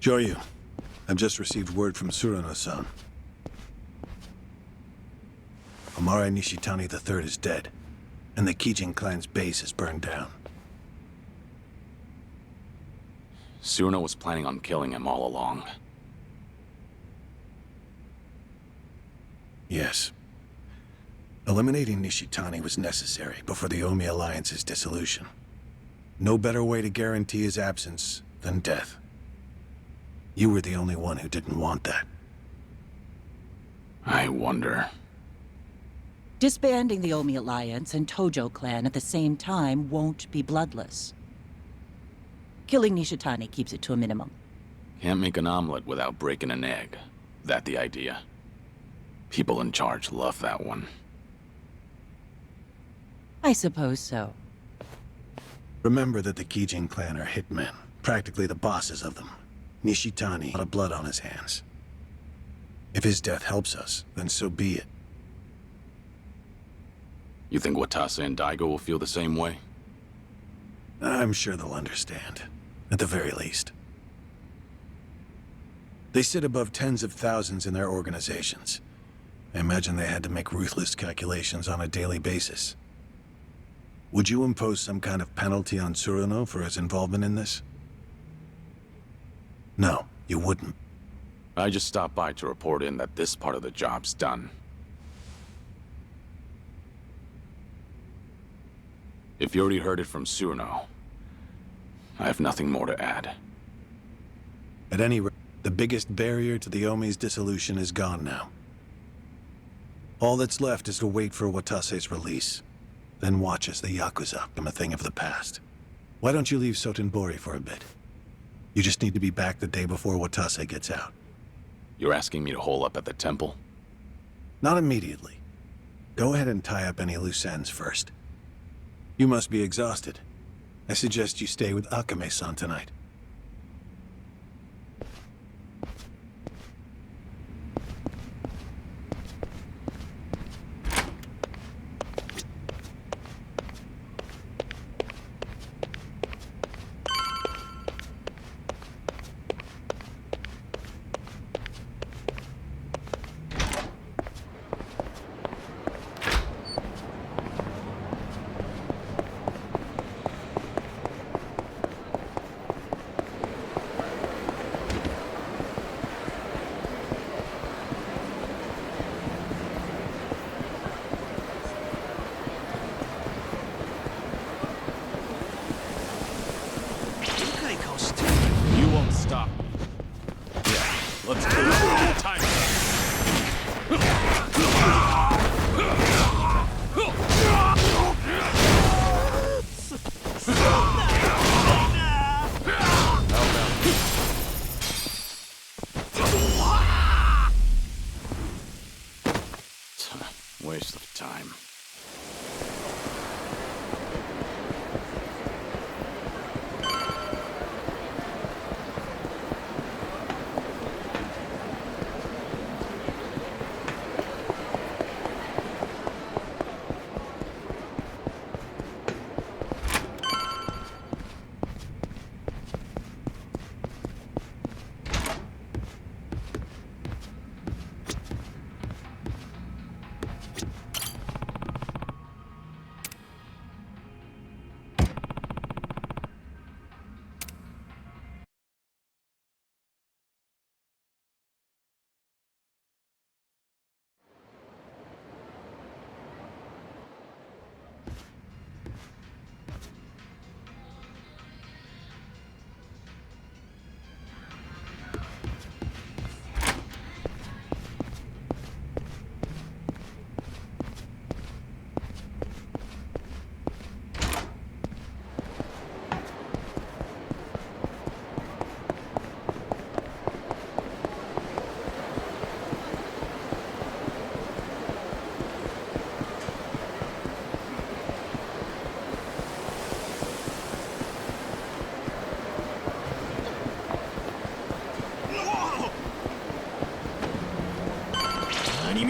Joryu, I've just received word from Tsuruno-san. Amare Nishitani III is dead, and the Kijin clan's base is burned down. Tsuruno was planning on killing him all along. Yes. Eliminating Nishitani was necessary before the Omi Alliance's dissolution. No better way to guarantee his absence than death. You were the only one who didn't want that. I wonder. Disbanding the Omi Alliance and Tojo clan at the same time won't be bloodless. Killing Nishitani keeps it to a minimum. Can't make an omelet without breaking an egg. That the idea? People in charge love that one. I suppose so. Remember that the Kijin clan are hitmen, practically the bosses of them. Nishitani had a lot of blood on his hands. If his death helps us, then so be it. You think Watase and Daigo will feel the same way? I'm sure they'll understand, at the very least. They sit above tens of thousands in their organizations. I imagine they had to make ruthless calculations on a daily basis. Would you impose some kind of penalty on Tsuruno for his involvement in this? No, you wouldn't. I just stopped by to report in that this part of the job's done. If you already heard it from Tsuruno, I have nothing more to add. At any rate, the biggest barrier to the Omi's dissolution is gone now. All that's left is to wait for Watase's release, then watch as the Yakuza become a thing of the past. Why don't you leave Sotenbori for a bit? You just need to be back the day before Watase gets out. You're asking me to hole up at the temple? Not immediately. Go ahead and tie up any loose ends first. You must be exhausted. I suggest you stay with Akame-san tonight. You won't stop me. Yeah, let's do it. Time. Waste of time.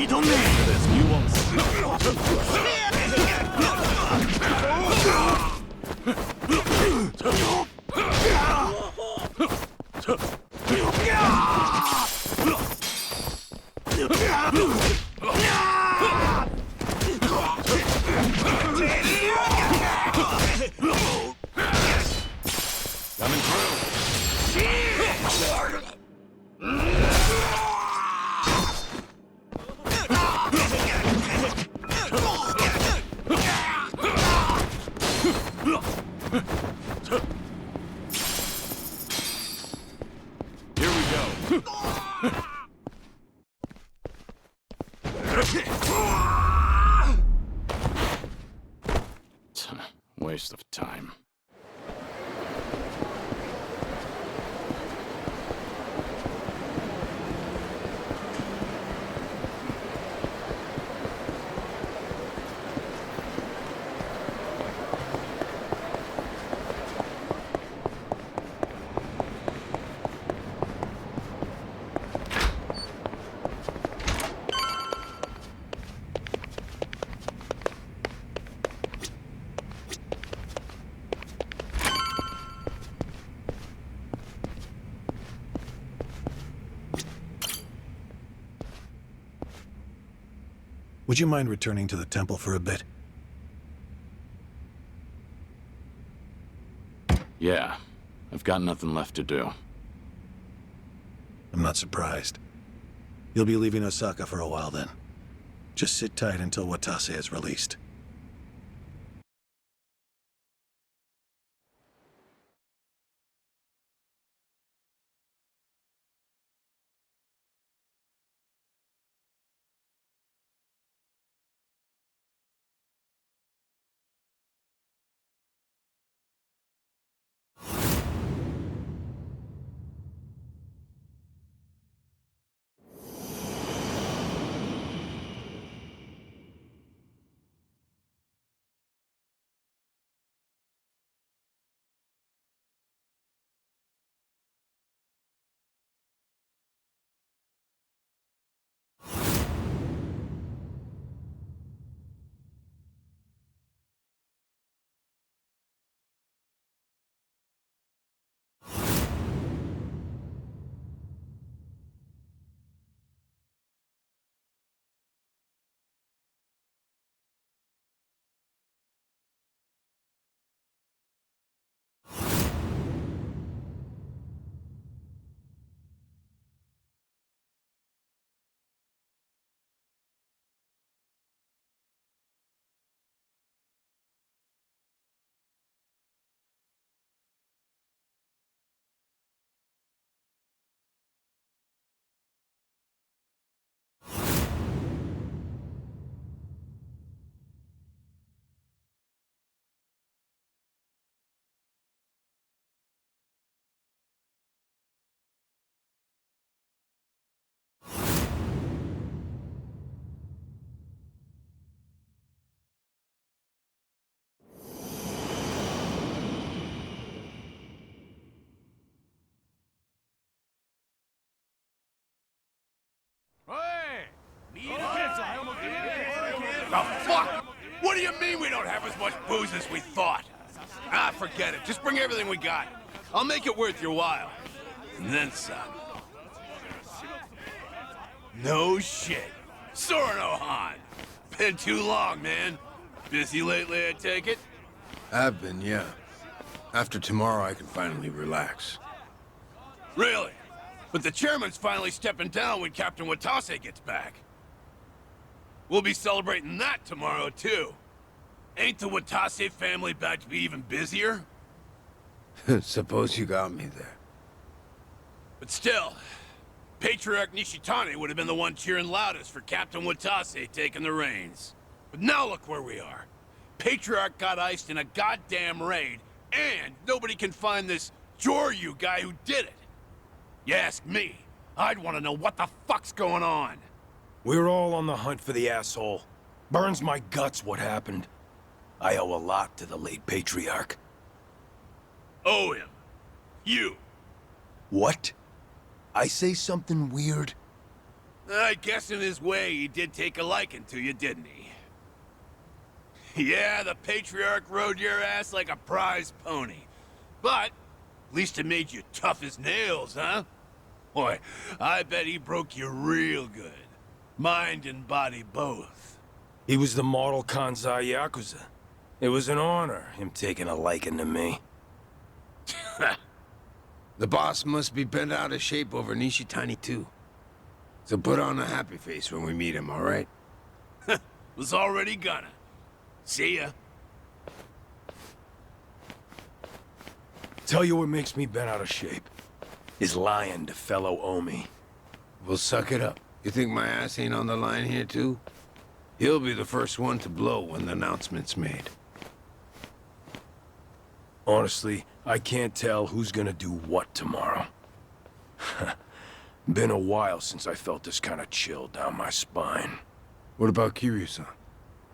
You won't stop. Coming through. Here we go. Waste of time. Would you mind returning to the temple for a bit? Yeah, I've got nothing left to do. I'm not surprised. You'll be leaving Osaka for a while then. Just sit tight until Watase is released. The fuck? What do you mean we don't have as much booze as we thought? Ah, forget it. Just bring everything we got. I'll make it worth your while. And then some. No shit. Sorno Han. Been too long, man. Busy lately, I take it? I've been, yeah. After tomorrow, I can finally relax. Really? But the chairman's finally stepping down when Captain Watase gets back. We'll be celebrating that tomorrow, too. Ain't the Watase family about to be even busier? Suppose you got me there. But still, Patriarch Nishitani would have been the one cheering loudest for Captain Watase taking the reins. But now look where we are. Patriarch got iced in a goddamn raid, and nobody can find this Joryu guy who did it. You ask me, I'd want to know what the fuck's going on. We're all on the hunt for the asshole. Burns my guts what happened. I owe a lot to the late Patriarch. Owe him. You. What? I say something weird? I guess in his way he did take a liking to you, didn't he? Yeah, the Patriarch rode your ass like a prize pony. But, at least it made you tough as nails, huh? Boy, I bet he broke you real good. Mind and body both. He was the model Kanzai Yakuza. It was an honor, him taking a liking to me. The boss must be bent out of shape over Nishitani too. So put on a happy face when we meet him, all right? Was already gonna. See ya. Tell you what makes me bent out of shape. Is lying to fellow Omi. We'll suck it up. You think my ass ain't on the line here too? He'll be the first one to blow when the announcement's made. Honestly, I can't tell who's gonna do what tomorrow. Been a while since I felt this kind of chill down my spine. What about Kiryu-san?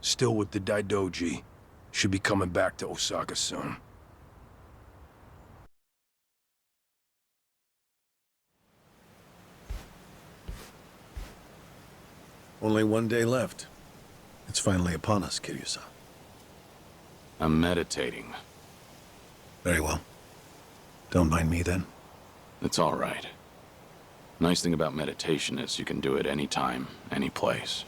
Still with the Daidoji. Should be coming back to Osaka soon. Only one day left. It's finally upon us, Kiryu-san. I'm meditating. Very well. Don't mind me then. It's all right. Nice thing about meditation is you can do it anytime, any place.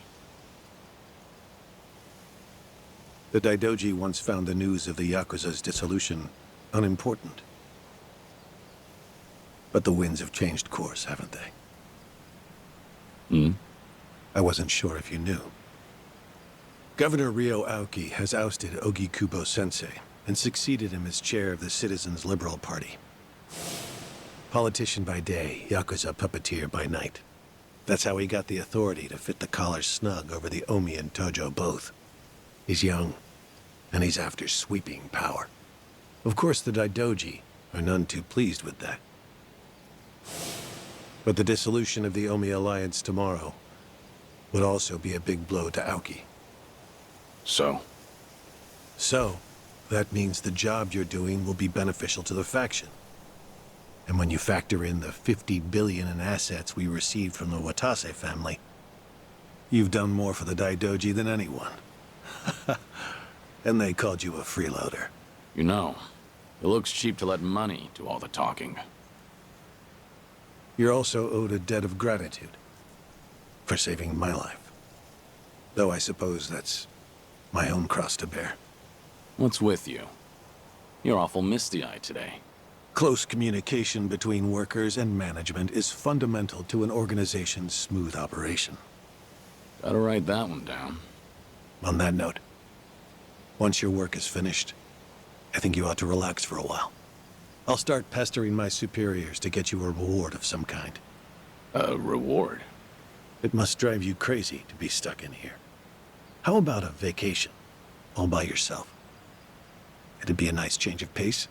The Daidoji once found the news of the Yakuza's dissolution unimportant. But the winds have changed course, haven't they? Hmm? I wasn't sure if you knew. Governor Ryo Aoki has ousted Ogikubo Sensei and succeeded him as chair of the Citizens' Liberal Party. Politician by day, Yakuza puppeteer by night. That's how he got the authority to fit the collar snug over the Omi and Tojo both. He's young, and he's after sweeping power. Of course, the Daidoji are none too pleased with that. But the dissolution of the Omi alliance tomorrow would also be a big blow to Aoki. So, That means the job you're doing will be beneficial to the faction. And when you factor in the 50 billion in assets we received from the Watase family, you've done more for the Daidoji than anyone. And they called you a freeloader. you know, it looks cheap to let money do all the talking. You're also owed a debt of gratitude for saving my life. Though I suppose that's my own cross to bear. What's with you? You're awful misty-eyed today. Close communication between workers and management is fundamental to an organization's smooth operation. Gotta write that one down. On that note, once your work is finished, I think you ought to relax for a while. I'll start pestering my superiors to get you a reward of some kind. A reward? It must drive you crazy to be stuck in here. How about a vacation, all by yourself? It'd be a nice change of pace.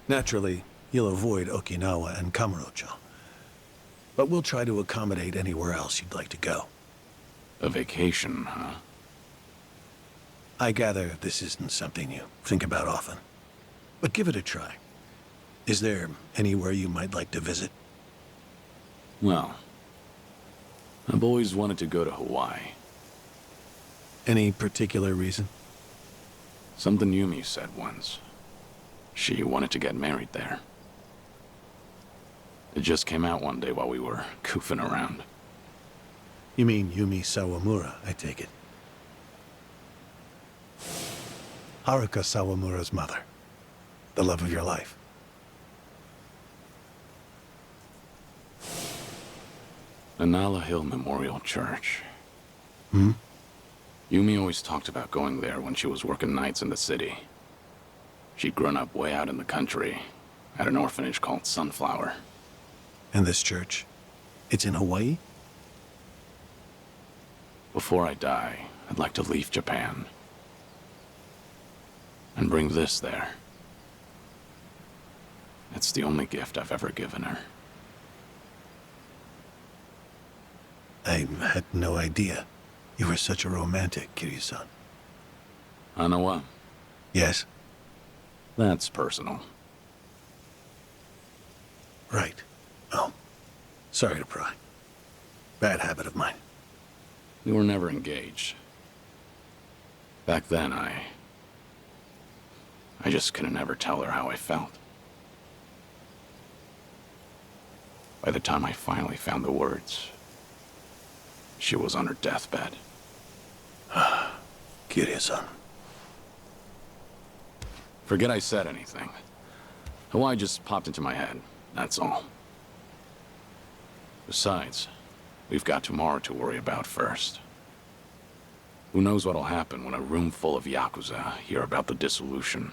Naturally, you'll avoid Okinawa and Kamurocho. But we'll try to accommodate anywhere else you'd like to go. A vacation, huh? I gather this isn't something you think about often. But give it a try. Is there anywhere you might like to visit? Well, I've always wanted to go to Hawaii. Any particular reason? Something Yumi said once. She wanted to get married there. It just came out one day while we were goofing around. You mean Yumi Sawamura, I take it. Haruka Sawamura's mother. The love of your life. Anala Hill Memorial Church. Hmm? Yumi always talked about going there when she was working nights in the city. She'd grown up way out in the country, at an orphanage called Sunflower. And this church? It's in Hawaii? Before I die, I'd like to leave Japan. And bring this there. It's the only gift I've ever given her. I had no idea. You were such a romantic, Kiryu-san. Hanawa, Yes? that's personal. Right. Oh. Sorry to pry. Bad habit of mine. We were never engaged. Back then, I just couldn't ever tell her how I felt. By the time I finally found the words, she was on her deathbed. Kiryu-san. Forget I said anything. Hawaii just popped into my head. that's all. Besides, we've got tomorrow to worry about first. Who knows what'll happen when a room full of Yakuza hear about the dissolution?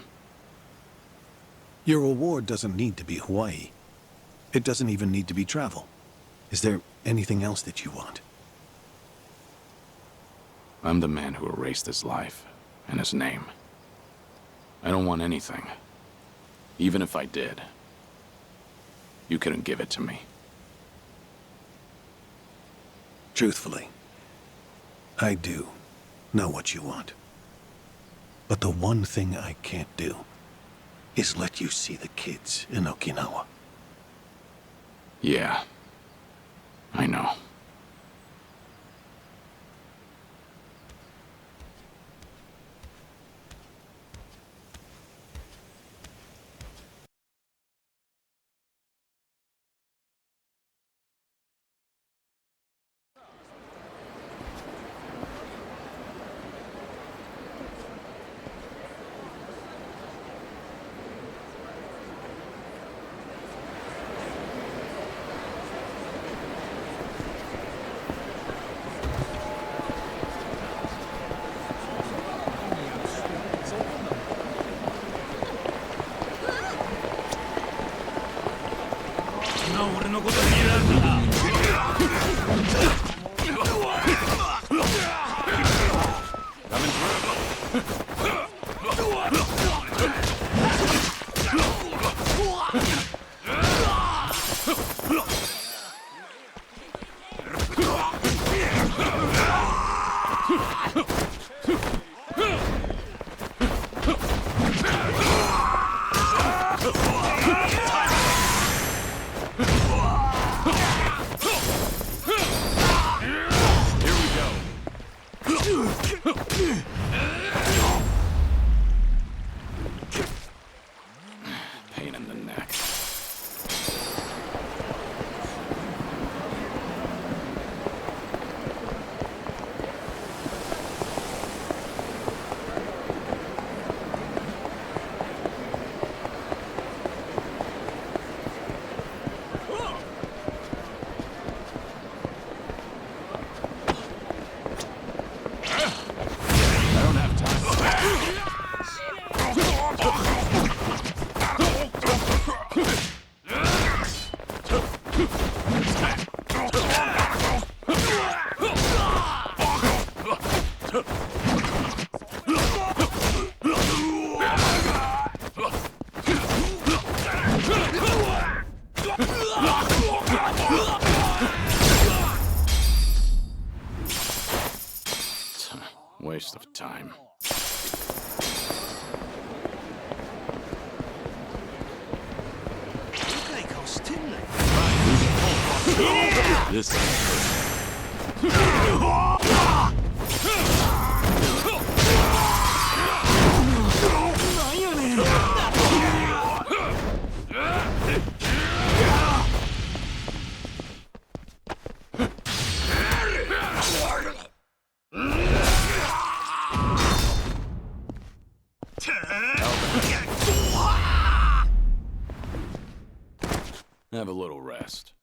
Your reward doesn't need to be Hawaii. It doesn't even need to be travel. Is there anything else that you want? I'm the man who erased his life and his name. I don't want anything. Even if I did, you couldn't give it to me. Truthfully, I do know what you want. But the one thing I can't do is let you see the kids in Okinawa. Yeah, I know. Pain in the neck. I don't have waste of time. This have a little rest.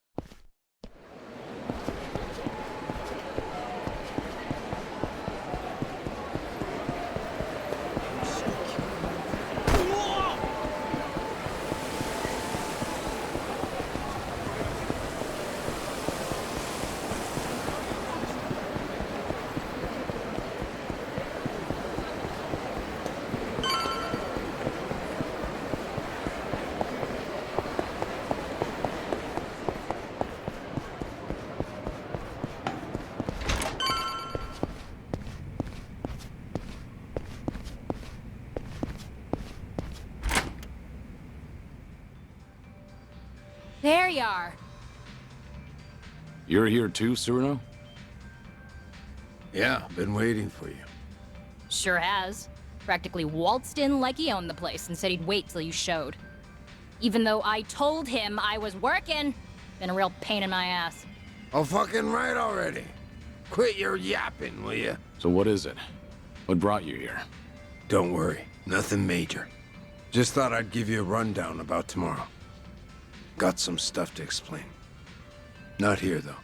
There you are. You're here too, Cyrano? Yeah, been waiting for you. Sure has. Practically waltzed in like he owned the place and said he'd wait till you showed. Even though I told him I was working. Been a real pain in my ass. Oh, fucking right already. Quit your yapping, will ya? So what is it? What brought you here? Don't worry, nothing major. Just thought I'd give you a rundown about tomorrow. Got some stuff to explain. Not here, though.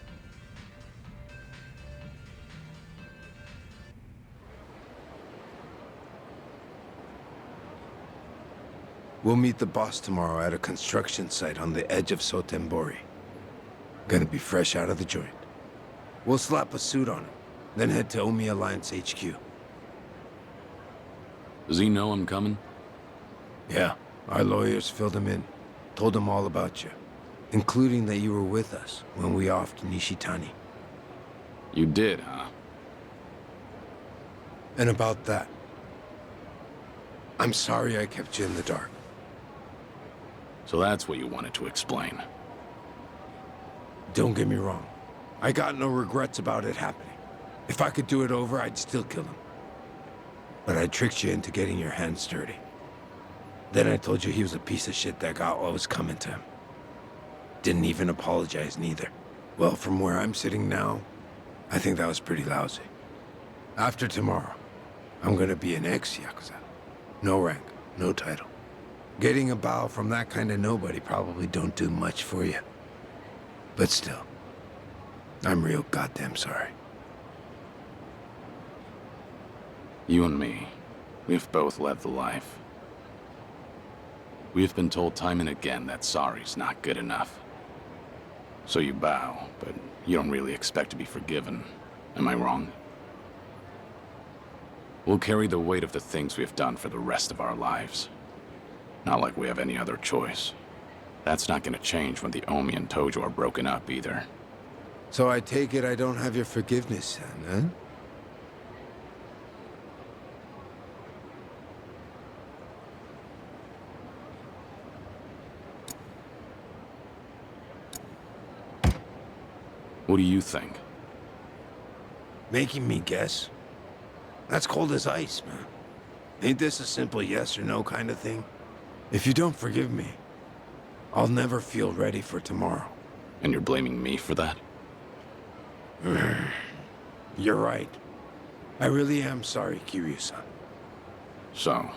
We'll meet the boss tomorrow at a construction site on the edge of Sotembori. Gonna be fresh out of the joint. We'll slap a suit on him, then head to Omi Alliance HQ. Does he know I'm coming? Yeah, our lawyers filled him in. Told him all about you. Including that you were with us when we offed Nishitani. You did, huh? And about that. I'm sorry I kept you in the dark. So that's what you wanted to explain. Don't get me wrong. I got no regrets about it happening. If I could do it over, I'd still kill him. But I tricked you into getting your hands dirty. Then I told you he was a piece of shit that got what was coming to him. Didn't even apologize neither. Well, from where I'm sitting now, I think that was pretty lousy. After tomorrow, I'm gonna be an ex-Yakuza. No rank, no title. Getting a bow from that kind of nobody probably don't do much for you. But still, I'm real goddamn sorry. You and me, we've both led the life. We've been told time and again that sorry's not good enough. So you bow, but you don't really expect to be forgiven. Am I wrong? We'll carry the weight of the things we've done for the rest of our lives. Not like we have any other choice. That's not gonna change when the Omi and Tojo are broken up either. So I take it I don't have your forgiveness then, huh? What do you think? Making me guess? That's cold as ice, man. Ain't this a simple yes or no kind of thing? If you don't forgive me, I'll never feel ready for tomorrow. And you're blaming me for that? You're right. I really am sorry, Kiryu-san. So,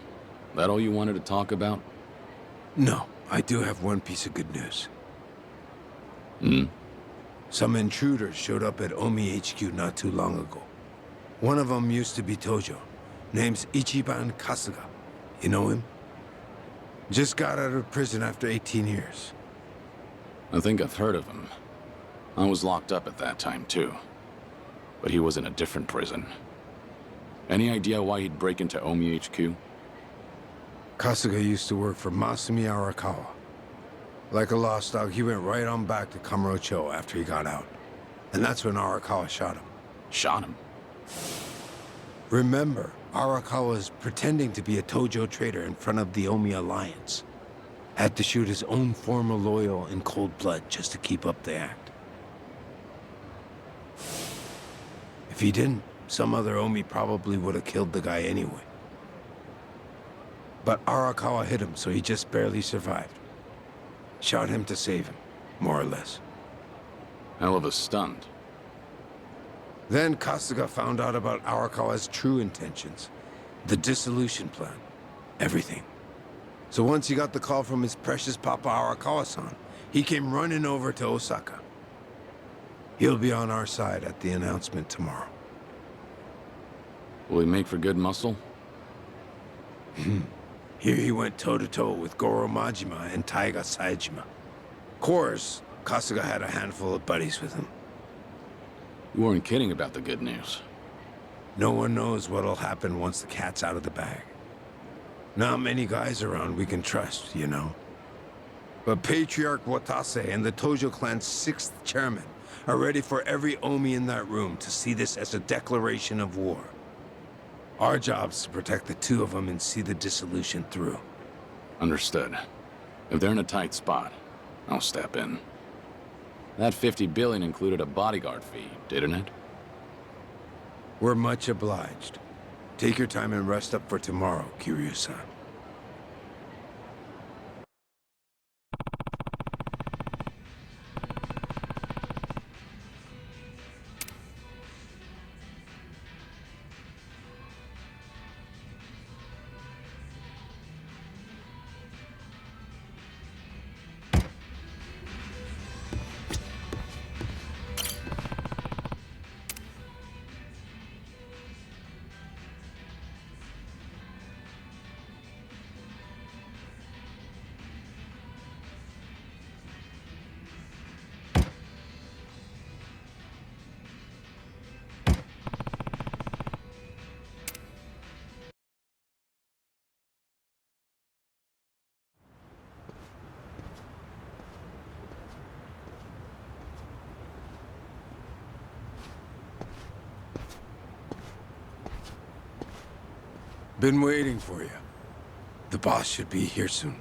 that all you wanted to talk about? No, I do have one piece of good news. Hmm? Some intruders showed up at Omi HQ not too long ago. One of them used to be Tojo. Name's Ichiban Kasuga. You know him? Just got out of prison after 18 years. I think I've heard of him. I was locked up at that time, too. But he was in a different prison. Any idea why he'd break into Omi HQ? Kasuga used to work for Masumi Arakawa. Like a lost dog, he went right on back to Kamurocho after he got out. And that's when Arakawa shot him. Shot him? Remember, Arakawa was pretending to be a Tojo trader in front of the Omi Alliance. Had to shoot his own former loyal in cold blood just to keep up the act. If he didn't, some other Omi probably would have killed the guy anyway. But Arakawa hit him, so he just barely survived. Shot him to save him, more or less. Hell of a stunt. Then Kasuga found out about Arakawa's true intentions. The dissolution plan. Everything. So once he got the call from his precious Papa Arakawa-san, he came running over to Osaka. He'll be on our side at the announcement tomorrow. Will he make for good muscle? Here he went toe-to-toe with Goro Majima and Taiga Saejima. Of course, Kasuga had a handful of buddies with him. You weren't kidding about the good news. No one knows what'll happen once the cat's out of the bag. Not many guys around we can trust, you know. But Patriarch Watase and the Tojo clan's 6th chairman are ready for every Omi in that room to see this as a declaration of war. Our job's to protect the two of them and see the dissolution through. Understood. If they're in a tight spot, I'll step in. That 50 billion included a bodyguard fee, didn't it? We're much obliged. Take your time and rest up for tomorrow, Kiryu-san. Been waiting for you. The boss should be here soon.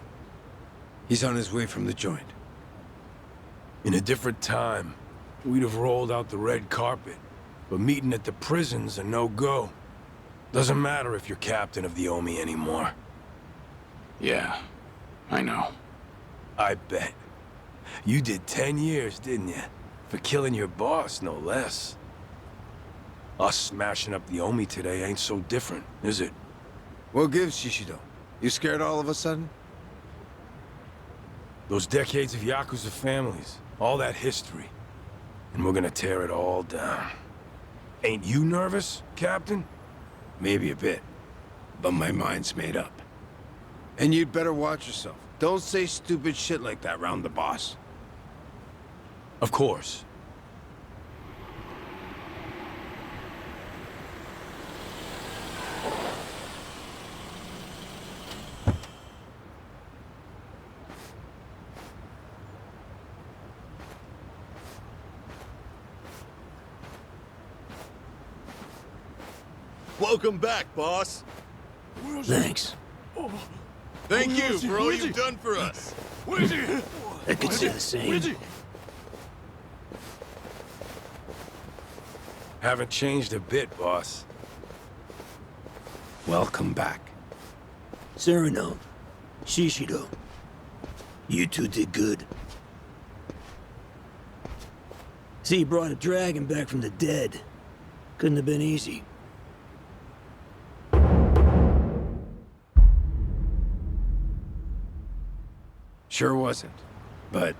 He's on his way from the joint. In a different time, we'd have rolled out the red carpet. But meeting at the prison's a no-go. Doesn't matter if you're captain of the Omi anymore. Yeah, I know. I bet. You did 10 years, didn't you? For killing your boss, no less. Us smashing up the Omi today ain't so different, is it? What gives, Shishido? You scared all of a sudden? Those decades of Yakuza families, all that history. And we're gonna tear it all down. Ain't you nervous, Captain? Maybe a bit. But my mind's made up. And you'd better watch yourself. Don't say stupid shit like that round the boss. Of course. Welcome back, boss. Thanks. Thank you for all you've done for us. I could say the same. Haven't changed a bit, boss. Welcome back. Sereno, Shishido, you two did good. See, you brought a dragon back from the dead. Couldn't have been easy. Sure wasn't. But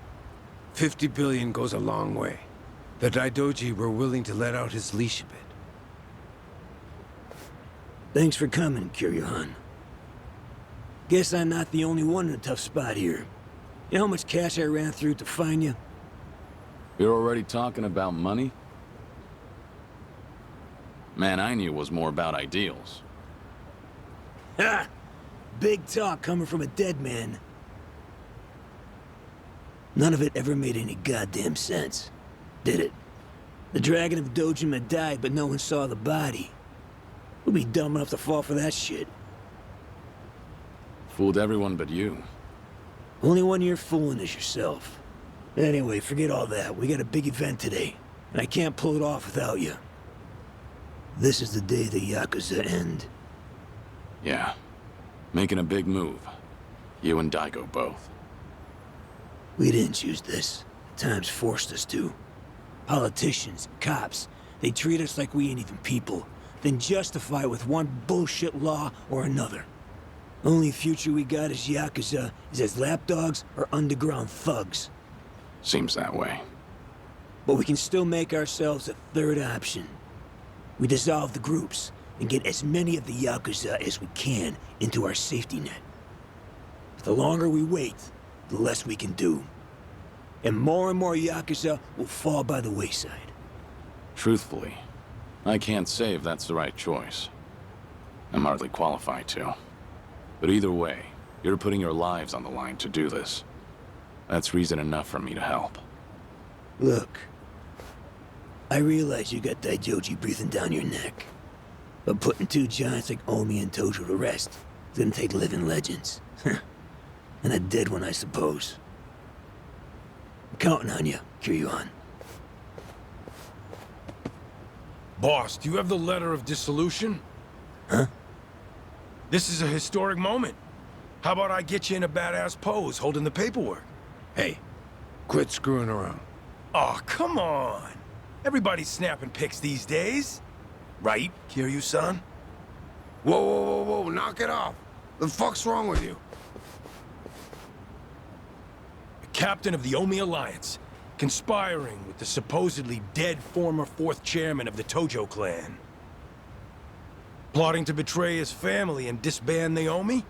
50 billion goes a long way. The Daidoji were willing to let out his leash a bit. Thanks for coming, Kiryu-han. Guess I'm not the only one in a tough spot here. You know how much cash I ran through to find you? You're already talking about money? Man, I knew it was more about ideals. Ha! Big talk coming from a dead man. None of it ever made any goddamn sense, did it? The Dragon of Dojima died, but no one saw the body. Who'd be dumb enough to fall for that shit? Fooled everyone but you. Only one you're fooling is yourself. Anyway, forget all that. We got a big event today, and I can't pull it off without you. This is the day the Yakuza end. Yeah. Making a big move. You and Daigo both. We didn't choose this. Times forced us to. Politicians, cops, they treat us like we ain't even people, then justify it with one bullshit law or another. Only future we got as Yakuza is as lapdogs or underground thugs. Seems that way. But we can still make ourselves a third option. We dissolve the groups and get as many of the Yakuza as we can into our safety net. But the longer we wait, the less we can do. And more Yakuza will fall by the wayside. Truthfully, I can't say if that's the right choice. I'm hardly qualified to. But either way, you're putting your lives on the line to do this. That's reason enough for me to help. Look, I realize you got Daijoji breathing down your neck. But putting two giants like Omi and Tojo to rest is gonna take living legends. And a dead one, I suppose. I'm counting on you, Kiryu-han. Boss, do you have the letter of dissolution? Huh? This is a historic moment. How about I get you in a badass pose holding the paperwork? Hey, quit screwing around. Oh, come on. Everybody's snapping pics these days. Right, Kiryu-san? Whoa, knock it off. The fuck's wrong with you? The captain of the Omi Alliance, conspiring with the supposedly dead former 4th chairman of the Tojo clan. Plotting to betray his family and disband the Omi?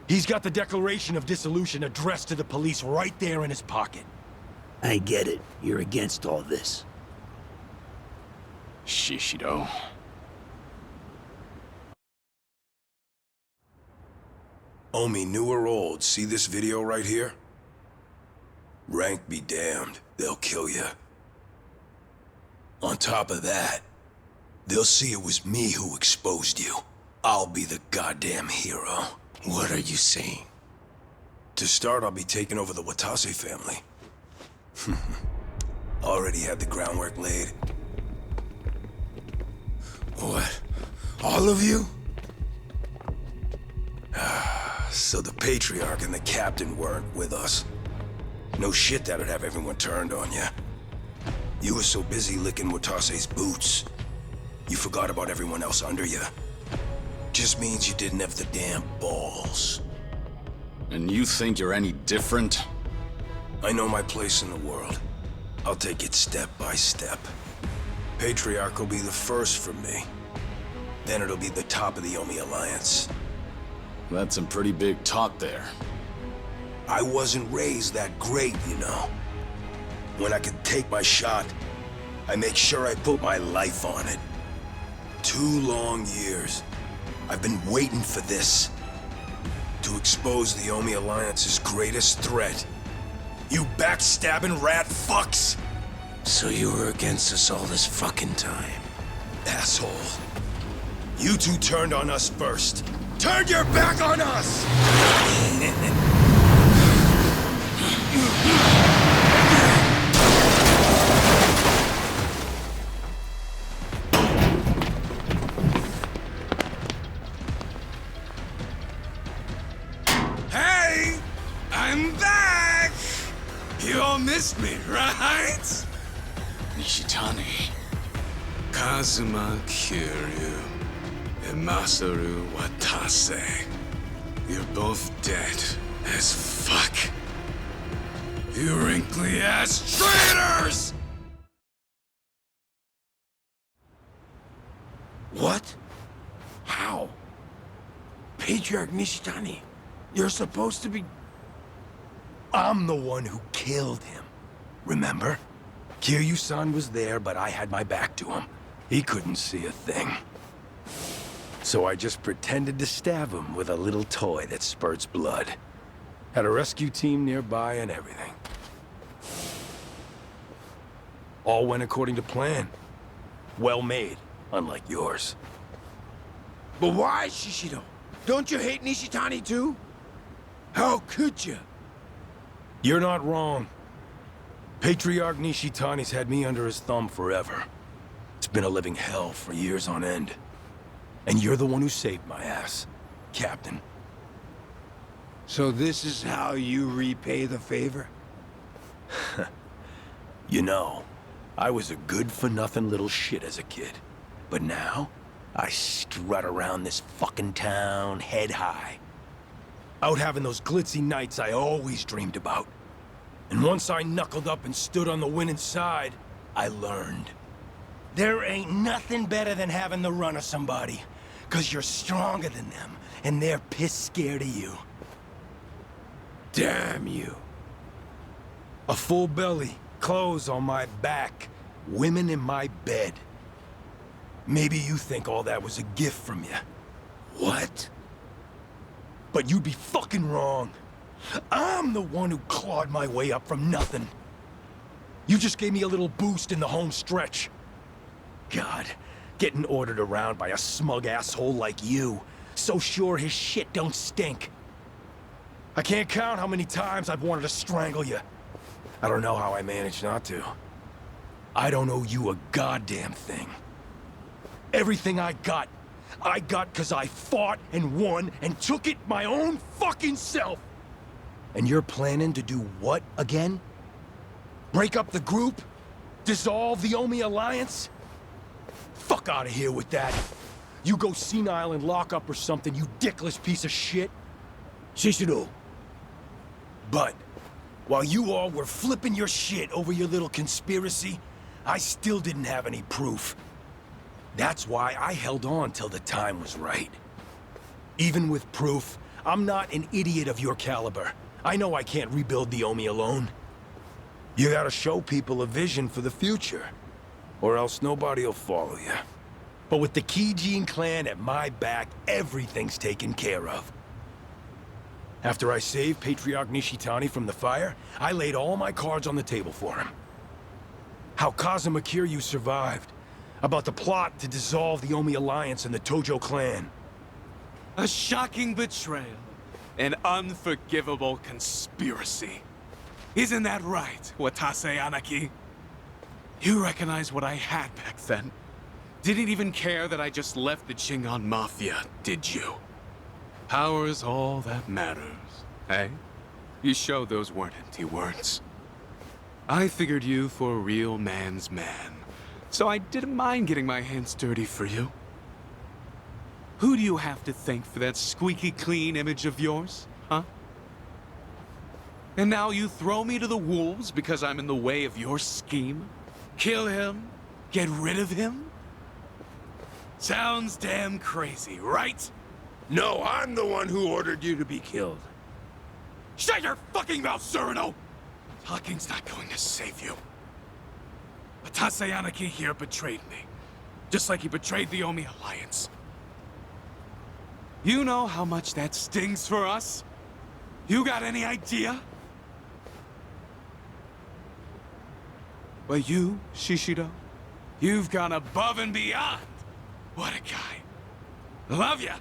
He's got the declaration of dissolution addressed to the police right there in his pocket. I get it. You're against all this. Shishido. Omi, new or old, see this video right here? Rank be damned, they'll kill you. On top of that, they'll see it was me who exposed you. I'll be the goddamn hero. What are you saying? To start, I'll be taking over the Watase family. Already had the groundwork laid. What? All of you? So the Patriarch and the Captain weren't with us. No shit that'd have everyone turned on you. You were so busy licking Watase's boots, you forgot about everyone else under you. Just means you didn't have the damn balls. And you think you're any different? I know my place in the world. I'll take it step by step. Patriarch will be the first for me. Then it'll be the top of the Omi Alliance. That's some pretty big talk there. I wasn't raised that great, you know. When I could take my shot, I make sure I put my life on it. 2 long years. I've been waiting for this. To expose the Omi Alliance's greatest threat. You backstabbing rat fucks! So you were against us all this fucking time. Asshole. You two turned on us first. Turn your back on us! Hey! I'm back! You all missed me, right? Nishitani. Kazuma Kiryu and Masaru Watase. You're both dead as fuck. You wrinkly ass traitors! What? How? Patriarch Nishitani, you're supposed to be... I'm the one who killed him. Remember? Kiryu-san was there, but I had my back to him. He couldn't see a thing. So I just pretended to stab him with a little toy that spurts blood. Had a rescue team nearby and everything. All went according to plan. Well made, unlike yours. But why, Shishido? Don't you hate Nishitani too? How could you? You're not wrong. Patriarch Nishitani's had me under his thumb forever. It's been a living hell for years on end. And you're the one who saved my ass, Captain. So this is how you repay the favor? You know, I was a good-for-nothing little shit as a kid. But now, I strut around this fucking town head high. Out having those glitzy nights I always dreamed about. And once I knuckled up and stood on the winning side, I learned. There ain't nothing better than having the run of somebody. 'Cause you're stronger than them, and they're pissed scared of you. Damn you. A full belly, clothes on my back, women in my bed. Maybe you think all that was a gift from you. What? But you'd be fucking wrong. I'm the one who clawed my way up from nothing. You just gave me a little boost in the home stretch. God, getting ordered around by a smug asshole like you, so sure his shit don't stink. I can't count how many times I've wanted to strangle you. I don't know how I managed not to. I don't owe you a goddamn thing. Everything I got 'cause I fought and won and took it my own fucking self. And you're planning to do what again? Break up the group? Dissolve the Omi Alliance? Fuck out of here with that. You go senile in lockup or something, you dickless piece of shit. Shishido. But, while you all were flipping your shit over your little conspiracy, I still didn't have any proof. That's why I held on till the time was right. Even with proof, I'm not an idiot of your caliber. I know I can't rebuild the Omi alone. You gotta show people a vision for the future, or else nobody'll follow you. But with the Kijin clan at my back, everything's taken care of. After I saved Patriarch Nishitani from the fire, I laid all my cards on the table for him. How Kazuma Kiryu survived, about the plot to dissolve the Omi Alliance and the Tojo clan. A shocking betrayal. An unforgivable conspiracy. Isn't that right, Watase Anaki? You recognize what I had back then? Didn't even care that I just left the Chingon Mafia, did you? Power's all that matters, eh? You showed those weren't empty words. I figured you for a real man's man, so I didn't mind getting my hands dirty for you. Who do you have to thank for that squeaky clean image of yours, huh? And now you throw me to the wolves because I'm in the way of your scheme? Kill him? Get rid of him? Sounds damn crazy, right? No, I'm the one who ordered you to be killed. Shut your fucking mouth, Cyrano! Talking's not going to save you. Watase Anaki here betrayed me, just like he betrayed the Omi Alliance. You know how much that stings for us? You got any idea? But you, Shishido, you've gone above and beyond. What a guy. Love ya!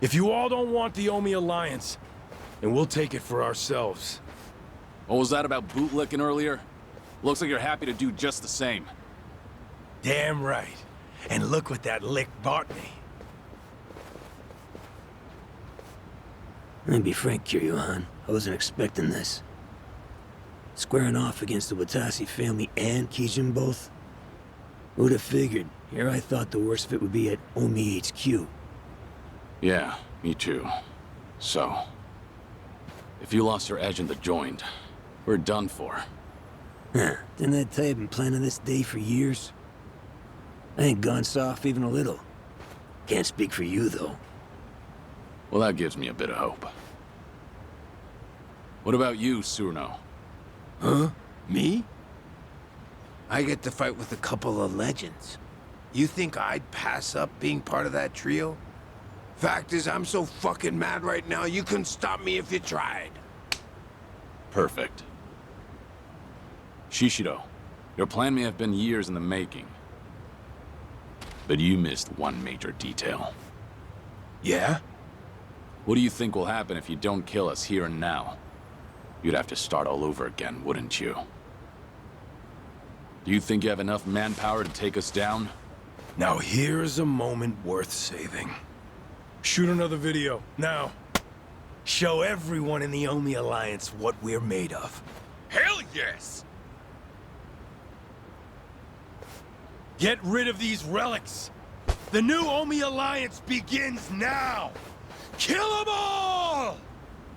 If you all don't want the Omi Alliance, then we'll take it for ourselves. What was that about bootlicking earlier? Looks like you're happy to do just the same. Damn right. And look what that lick bought me. Let me be frank, Kiryu-han. I wasn't expecting this. Squaring off against the Watase family and Kijin both? Who'd have figured? Here I thought the worst of it would be at Omi HQ. Yeah, me too. So, if you lost your edge in the joint, we're done for. Huh. Didn't I tell you I've been planning this day for years? I ain't gone soft even a little. Can't speak for you, though. Well, that gives me a bit of hope. What about you, Surno? Huh? Me? I get to fight with a couple of legends. You think I'd pass up being part of that trio? Fact is, I'm so fucking mad right now, you couldn't stop me if you tried. Perfect. Shishido, your plan may have been years in the making. But you missed one major detail. Yeah? What do you think will happen if you don't kill us here and now? You'd have to start all over again, wouldn't you? Do you think you have enough manpower to take us down? Now here's a moment worth saving. Shoot another video, now. Show everyone in the Omi Alliance what we're made of. Hell yes! Get rid of these relics! The new Omi Alliance begins now! Kill them all!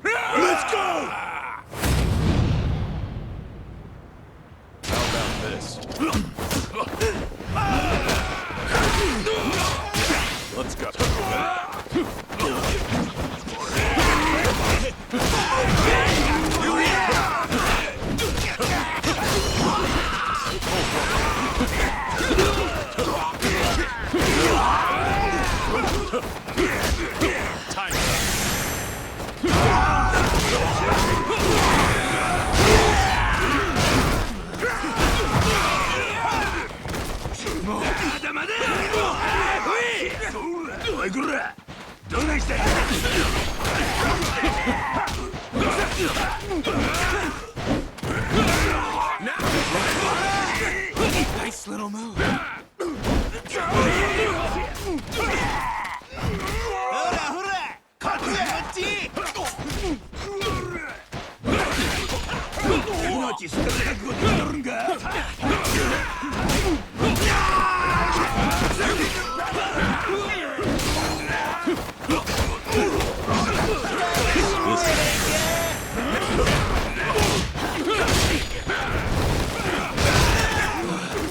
Let's go! How about this? Let's go. Nice little move.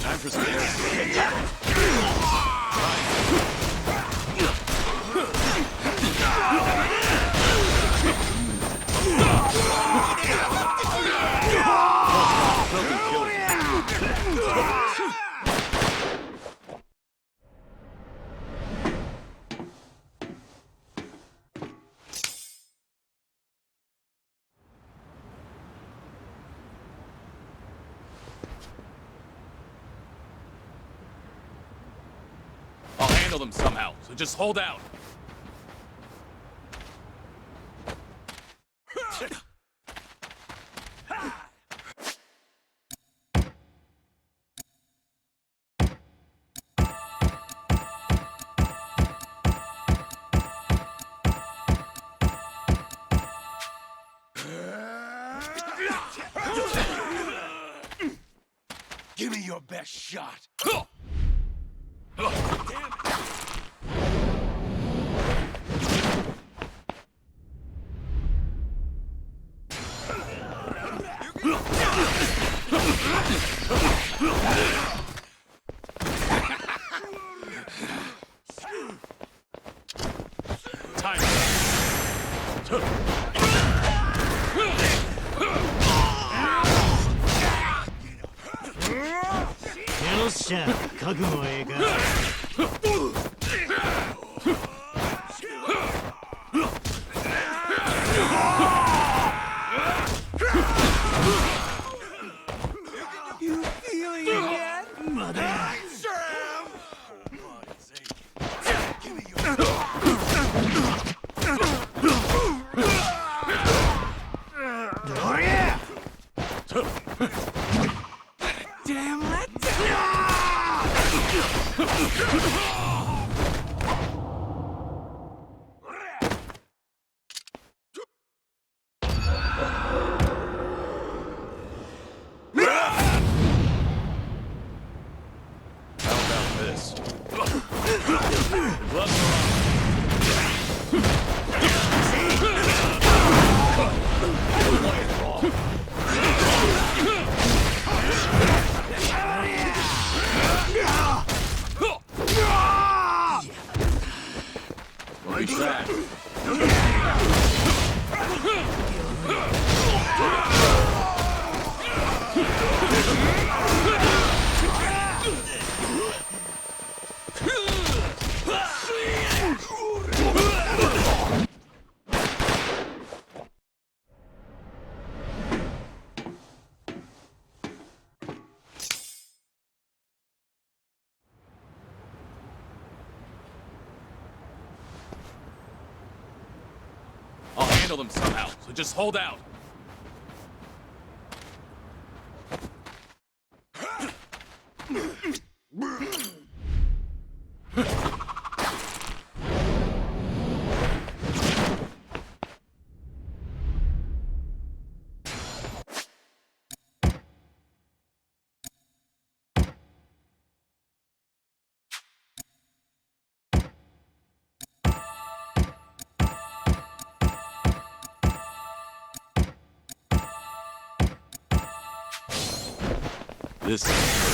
Time for some air. handle them somehow, so just hold out. Give me your best shot. I'll handle them somehow, so just hold out. This is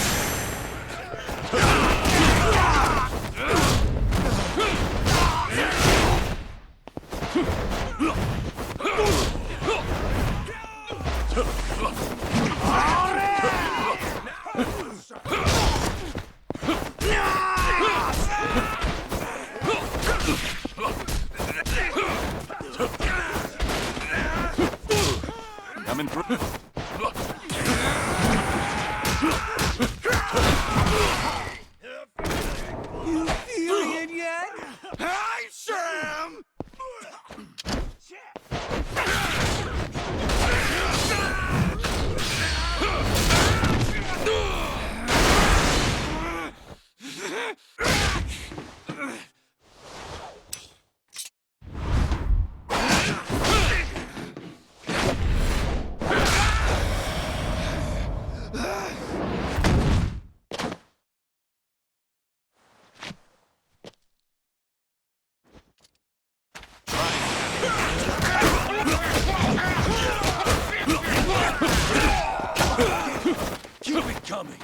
coming through. Keep it coming.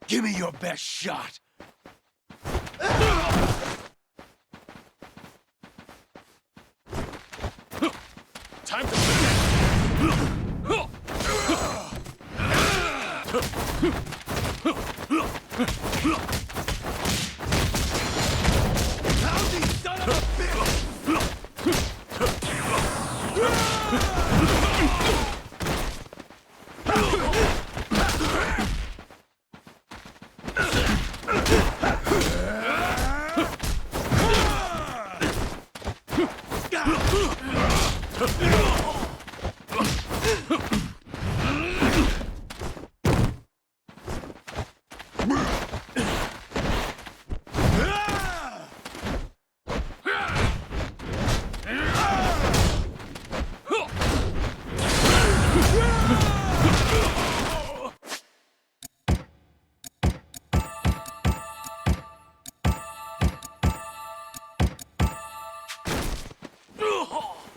Give me your best shot. Time to finish! Lousy son of a bitch!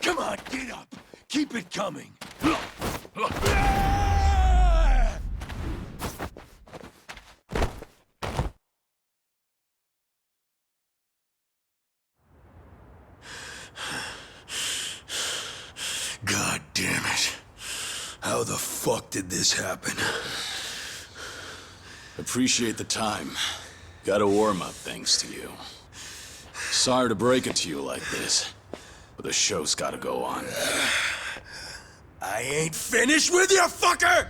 Come on, get up! Keep it coming! God damn it. How the fuck did this happen? Appreciate the time. Got a warm-up thanks to you. Sorry to break it to you like this, but the show's gotta go on. I ain't finished with you, fucker!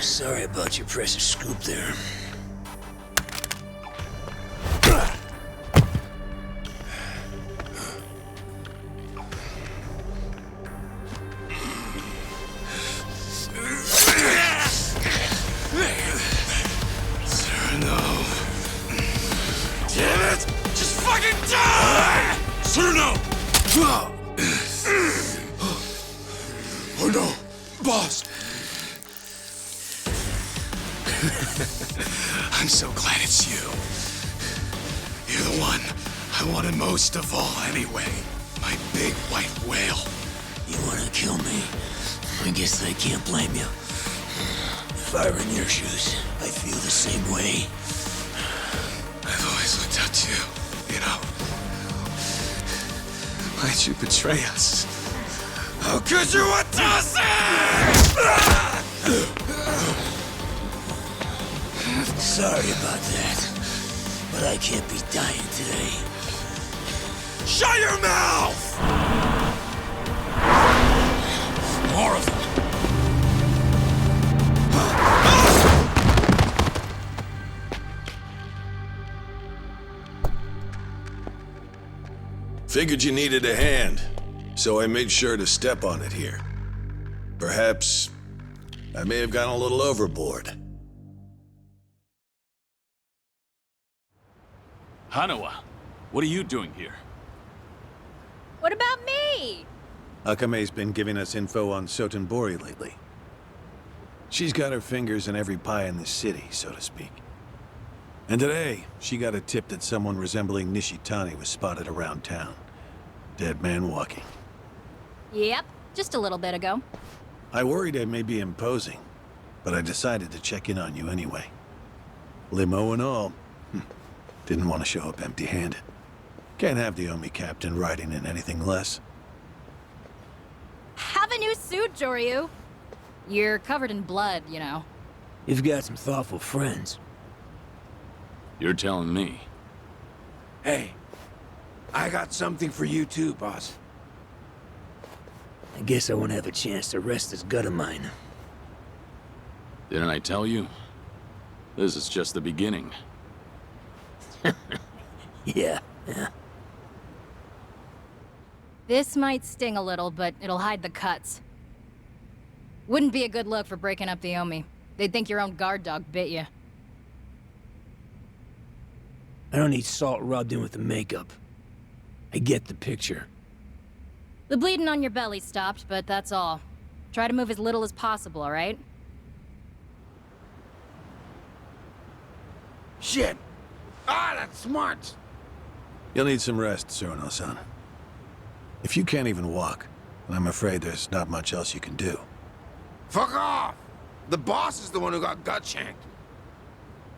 Sorry about your precious scoop there. Damn it! Just fucking die! Cyrano! Oh no! Boss! I'm so glad it's you. You're the one I wanted most of all anyway. My big white whale. You wanna kill me? I guess I can't blame you. If I were in your shoes, I'd feel the same way. I've always looked up to you, you know. Why'd you betray us? How could you want Sorry about that, but I can't be dying today. Shut your mouth! More of them. Figured you needed a hand, so I made sure to step on it here. Perhaps I may have gone a little overboard. Hanawa, what are you doing here? What about me? Akame's been giving us info on Sotenbori lately. She's got her fingers in every pie in this city, so to speak. And today, she got a tip that someone resembling Nishitani was spotted around town. Dead man walking. Yep, just a little bit ago. I worried I may be imposing, but I decided to check in on you anyway. Limo and all. Didn't want to show up empty-handed. Can't have the Omi captain riding in anything less. Have a new suit, Joryu. You're covered in blood, you know. You've got some thoughtful friends. You're telling me. Hey, I got something for you too, boss. I guess I won't have a chance to rest this gut of mine. Didn't I tell you? This is just the beginning. Yeah. This might sting a little, but it'll hide the cuts. Wouldn't be a good look for breaking up the Omi. They'd think your own guard dog bit you. I don't need salt rubbed in with the makeup. I get the picture. The bleeding on your belly stopped, but that's all. Try to move as little as possible, alright? Shit! Ah, that's smart! You'll need some rest, Suruno-san. If you can't even walk, then I'm afraid there's not much else you can do. Fuck off! The boss is the one who got gut-shanked.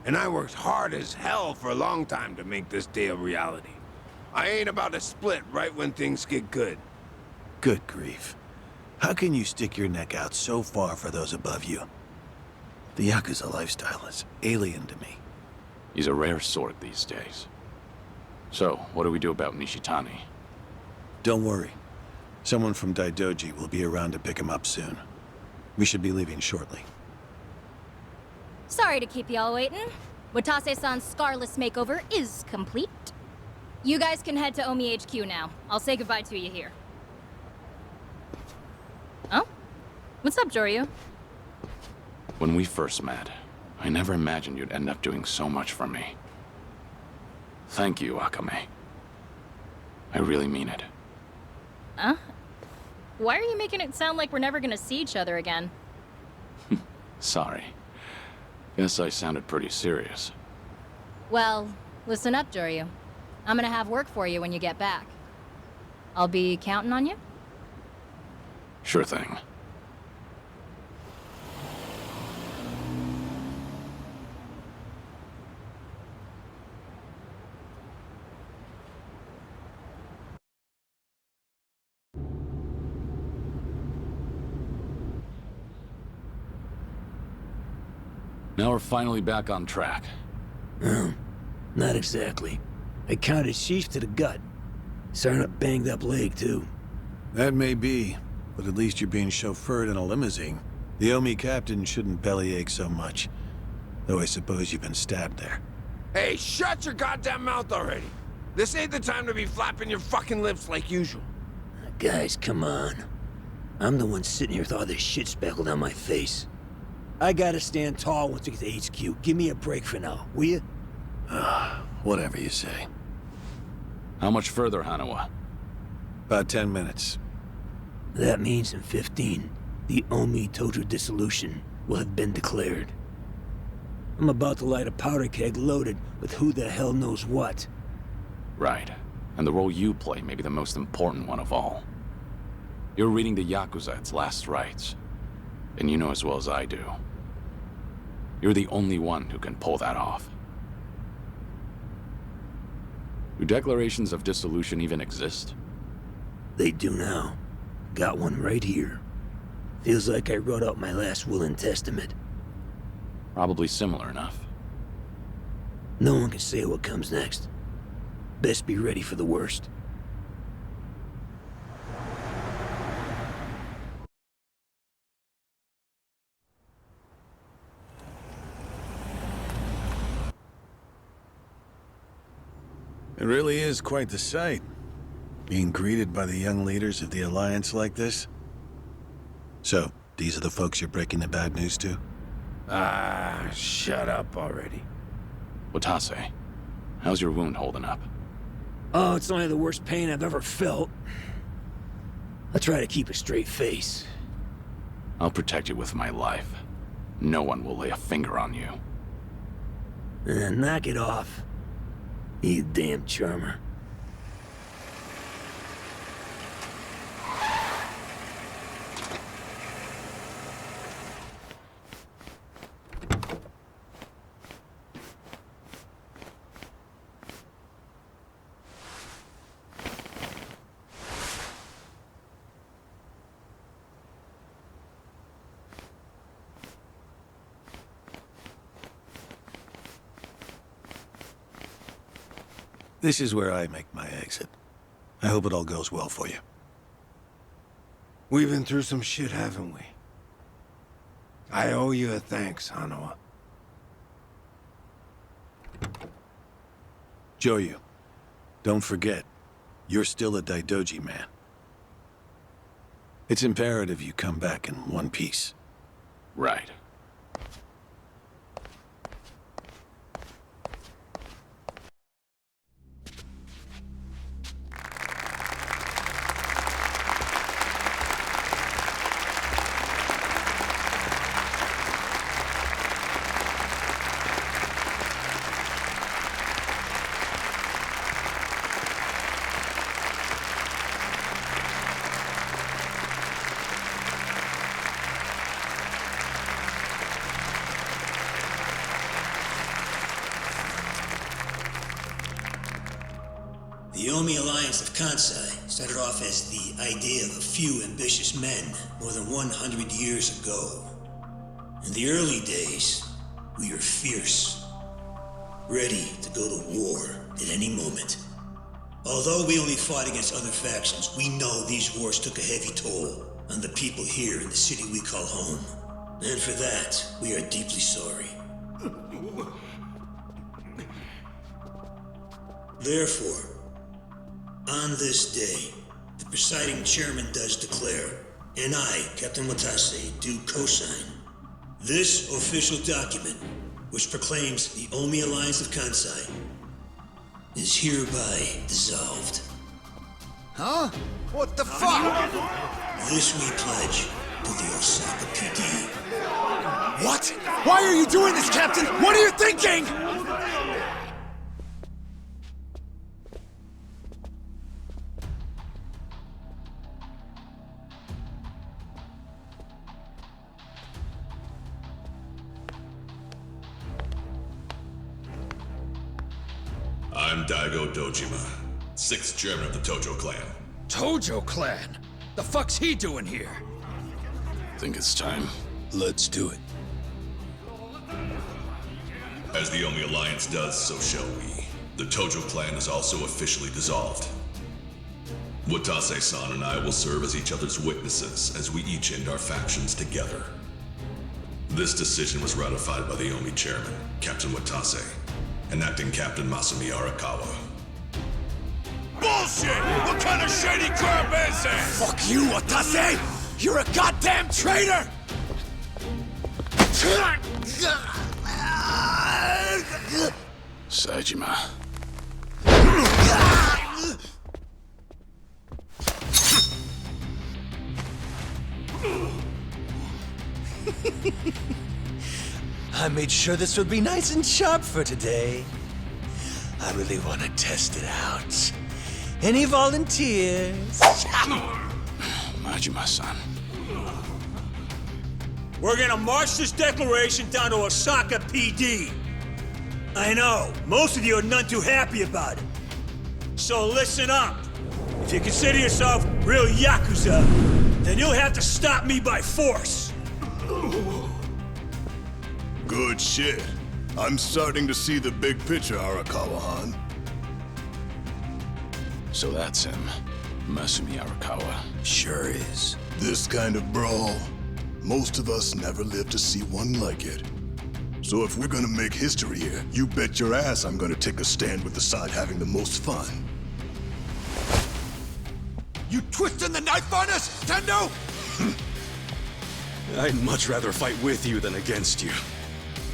And I worked hard as hell for a long time to make this day a reality. I ain't about to split right when things get good. Good grief. How can you stick your neck out so far for those above you? The Yakuza lifestyle is alien to me. He's a rare sort these days. So, what do we do about Nishitani? Don't worry. Someone from Daidoji will be around to pick him up soon. We should be leaving shortly. Sorry to keep y'all waiting. Watase-san's Scarless makeover is complete. You guys can head to Omi HQ now. I'll say goodbye to you here. Oh? What's up, Joryu? When we first met, I never imagined you'd end up doing so much for me. Thank you, Akame. I really mean it. Huh? Why are you making it sound like we're never gonna see each other again? Sorry. Guess I sounded pretty serious. Well, listen up, Joryu. I'm gonna have work for you when you get back. I'll be counting on you? Sure thing. Now we're finally back on track. Not exactly. I counted sheath to the gut. Starting a banged up leg, too. That may be, but at least you're being chauffeured in a limousine. The Omi captain shouldn't bellyache so much. Though I suppose you've been stabbed there. Hey, shut your goddamn mouth already! This ain't the time to be flapping your fucking lips like usual. Guys, come on. I'm the one sitting here with all this shit speckled on my face. I gotta stand tall once we get to HQ. Give me a break for now, will you? Whatever you say. How much further, Hanawa? About 10 minutes. That means in 15, the Omi Tojo dissolution will have been declared. I'm about to light a powder keg loaded with who the hell knows what. Right. And the role you play may be the most important one of all. You're reading the Yakuza its last rites. And you know as well as I do. You're the only one who can pull that off. Do declarations of dissolution even exist? They do now. Got one right here. Feels like I wrote out my last will and testament. Probably similar enough. No one can say what comes next. Best be ready for the worst. It really is quite the sight. Being greeted by the young leaders of the Alliance like this. So, these are the folks you're breaking the bad news to? Ah, shut up already. Watase, how's your wound holding up? Oh, it's only the worst pain I've ever felt. I try to keep a straight face. I'll protect you with my life. No one will lay a finger on you. Knock it off. You damn charmer. This is where I make my exit. I hope it all goes well for you. We've been through some shit, haven't we? I owe you a thanks, Hanawa. Joyu, don't forget, you're still a Daidoji man. It's imperative you come back in one piece. Right. The Omi Alliance of Kansai started off as the idea of a few ambitious men more than 100 years ago. In the early days, we were fierce, ready to go to war at any moment. Although we only fought against other factions, we know these wars took a heavy toll on the people here in the city we call home. And for that, we are deeply sorry. Therefore, on this day, the presiding chairman does declare, and I, Captain Watase, do co-sign, this official document, which proclaims the Omi Alliance of Kansai, is hereby dissolved. Huh? What the fuck? This we pledge to the Osaka PD. What? Why are you doing this, Captain? What are you thinking? I'm Daigo Dojima, 6th chairman of the Tojo clan. Tojo clan? The fuck's he doing here? Think it's time. Let's do it. As the Omi Alliance does, so shall we. The Tojo clan is also officially dissolved. Watase-san and I will serve as each other's witnesses as we each end our factions together. This decision was ratified by the Omi chairman, Captain Watase, and acting Captain Masumi Arakawa. Bullshit! What kind of shady crap is this? Fuck you, Watase! You're a goddamn traitor! Saejima. I made sure this would be nice and sharp for today. I really want to test it out. Any volunteers? Majima-san. We're gonna march this declaration down to Osaka PD. I know, most of you are none too happy about it. So listen up. If you consider yourself real Yakuza, then you'll have to stop me by force. Good shit. I'm starting to see the big picture, Arakawa-han. So that's him. Masumi Arakawa. Sure is. This kind of brawl, most of us never lived to see one like it. So if we're gonna make history here, you bet your ass I'm gonna take a stand with the side having the most fun. You twisting the knife on us, Tendo? I'd much rather fight with you than against you.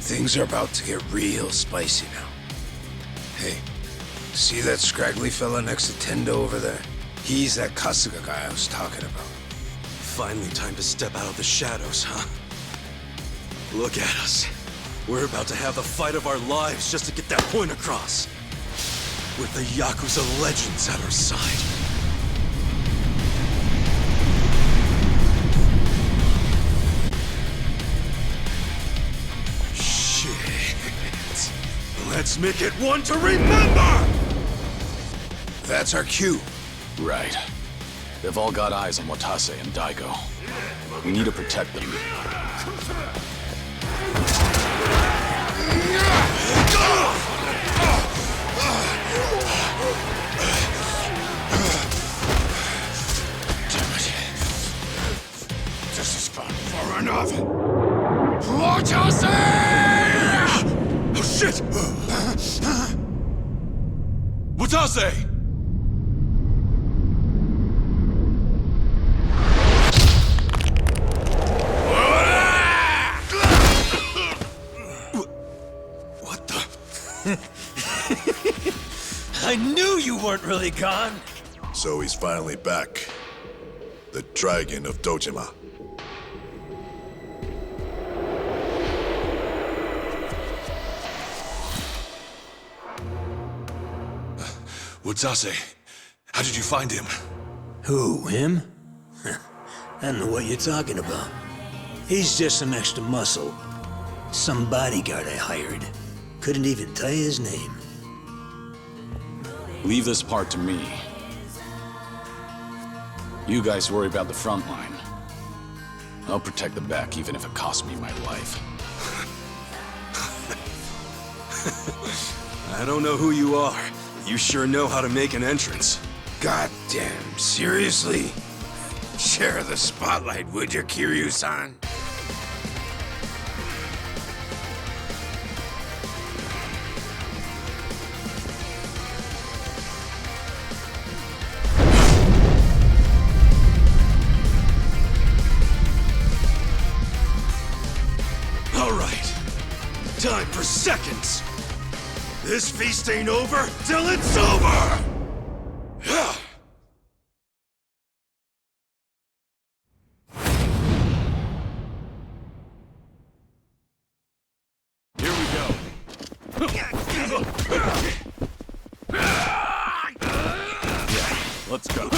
Things are about to get real spicy now. Hey, see that scraggly fella next to Tendo over there? He's that Kasuga guy I was talking about. Finally time to step out of the shadows, huh? Look at us. We're about to have the fight of our lives just to get that point across. With the Yakuza legends at our side. Shit. Let's make it one to remember! That's our cue. Right. They've all got eyes on Watase and Daigo. We need to protect them. This has gone far enough. Watase! Oh shit! Watase! What the? I knew you weren't really gone. So he's finally back. The Dragon of Dojima. Watase, how did you find him? Who, him? I don't know what you're talking about. He's just some extra muscle. Some bodyguard I hired. Couldn't even tell you his name. Leave this part to me. You guys worry about the front line. I'll protect the back even if it costs me my life. I don't know who you are. You sure know how to make an entrance. Goddamn, seriously? Share the spotlight, would you, Kiryu-san? All right. Time for seconds. This feast ain't over till it's over! Here we go. Yeah, let's go.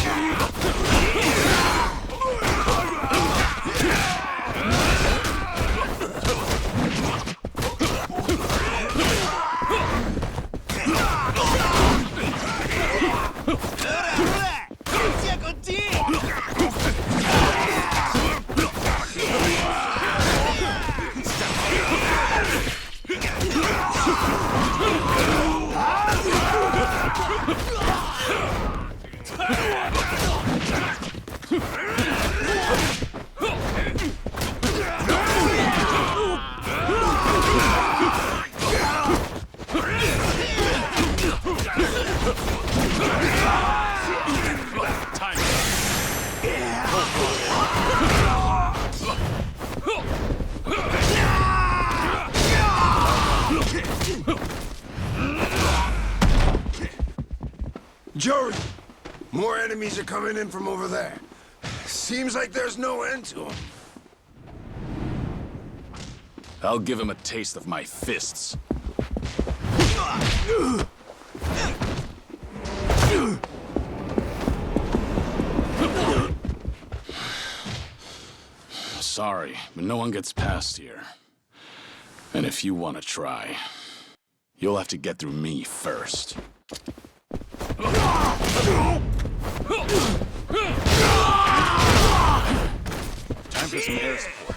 Joey! More enemies are coming in from over there. Seems like there's no end to them. I'll give him a taste of my fists. Sorry, but no one gets past here. And if you want to try, you'll have to get through me first. Time for some air support.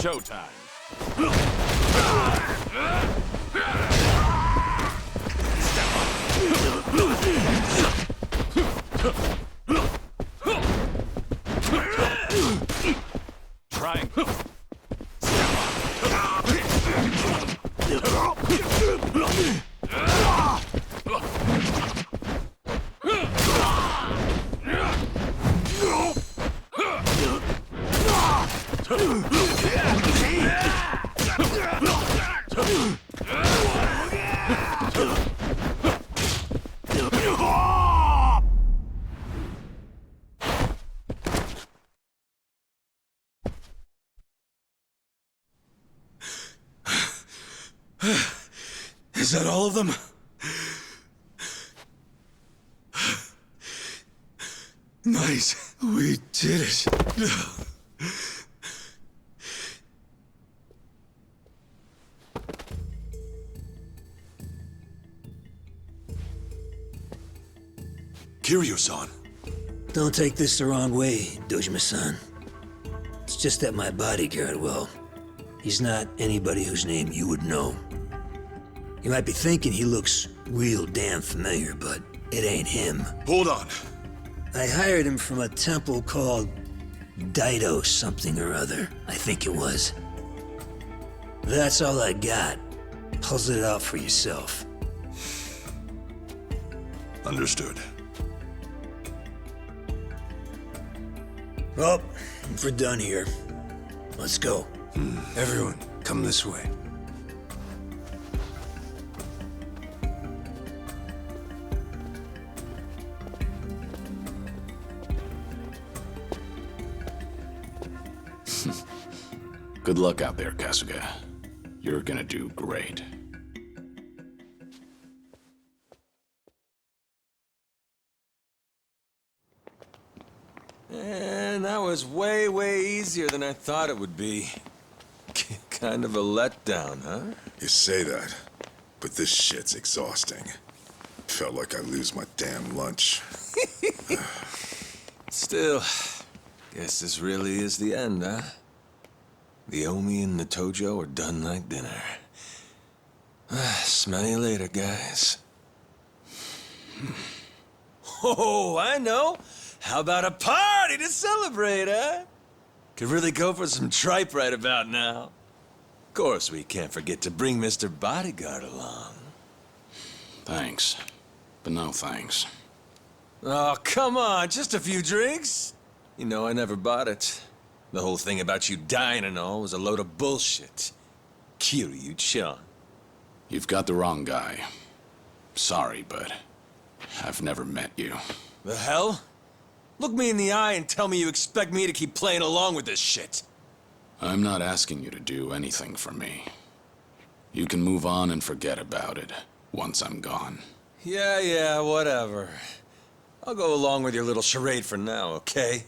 showtime. Triangle. Is that all of them? Nice. We did it. Kiryu-san. Don't take this the wrong way, Dojima-san. It's just that my bodyguard, well, he's not anybody whose name you would know. You might be thinking he looks real damn familiar, but it ain't him. Hold on. I hired him from a temple called Daido something or other, I think it was. That's all I got. Puzzle it out for yourself. Understood. Well, we're done here. Let's go. Everyone, come this way. Good luck out there, Kasuga. You're gonna do great. And that was way, way easier than I thought it would be. Kind of a letdown, huh? You say that, but this shit's exhausting. Felt like I'd lose my damn lunch. Still, guess this really is the end, huh? The Omi and the Tojo are done like dinner. Smell you later, guys. Oh, I know. How about a party to celebrate, huh? Could really go for some tripe right about now. Of course, we can't forget to bring Mr. Bodyguard along. Thanks, but no thanks. Oh, come on, just a few drinks. You know, I never bought it. The whole thing about you dying and all was a load of bullshit. Kiryu-chan. You've got the wrong guy. Sorry, but I've never met you. The hell? Look me in the eye and tell me you expect me to keep playing along with this shit. I'm not asking you to do anything for me. You can move on and forget about it once I'm gone. Yeah, whatever. I'll go along with your little charade for now, okay?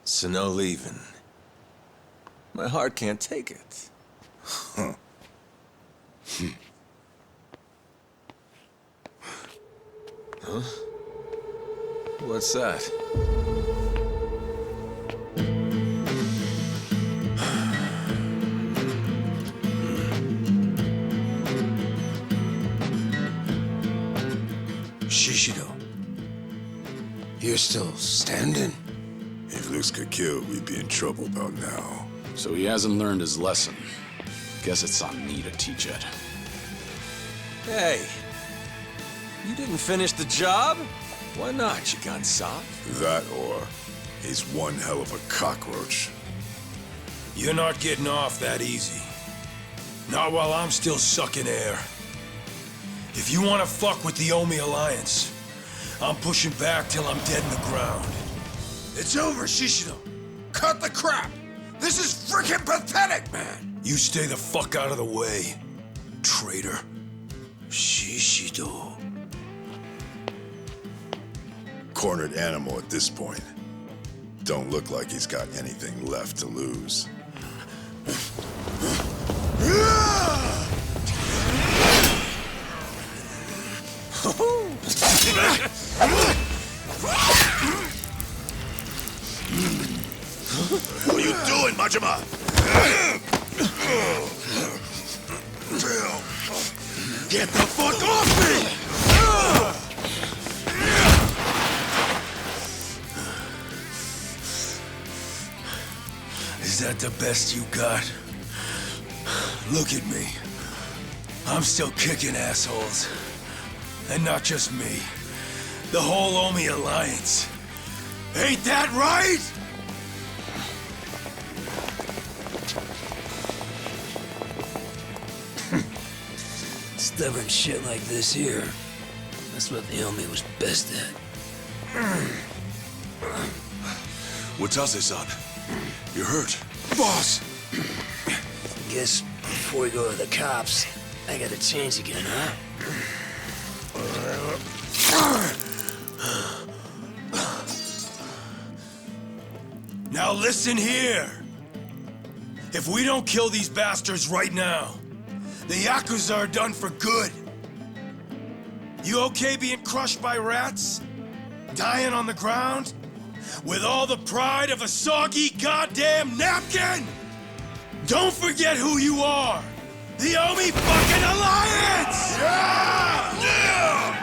So no leaving. My heart can't take it. Huh. Huh? What's that? Shishido. You're still standing? If Lux could kill, we'd be in trouble about now. So he hasn't learned his lesson. Guess it's on me to teach it. Hey, you didn't finish the job? Why not, you gun soft? That or he's one hell of a cockroach. You're not getting off that easy. Not while I'm still sucking air. If you want to fuck with the Omi Alliance, I'm pushing back till I'm dead in the ground. It's over, Shishido. Cut the crap. This is freaking pathetic, man. You stay the fuck out of the way, traitor. Shishido. Cornered animal at this point. Don't look like he's got anything left to lose. What are you doing, Majima? Get the fuck off me! Is that the best you got? Look at me. I'm still kicking assholes. And not just me. The whole Omi Alliance. Ain't that right? Stubborn shit like this here. That's what the Omi was best at. Watase-san, you're hurt. Boss! Guess before we go to the cops, I gotta change again, huh? Now listen here. If we don't kill these bastards right now, the Yakuza are done for good. You okay being crushed by rats? Dying on the ground? With all the pride of a soggy goddamn napkin? Don't forget who you are! The Omi fucking Alliance! Yeah! Yeah!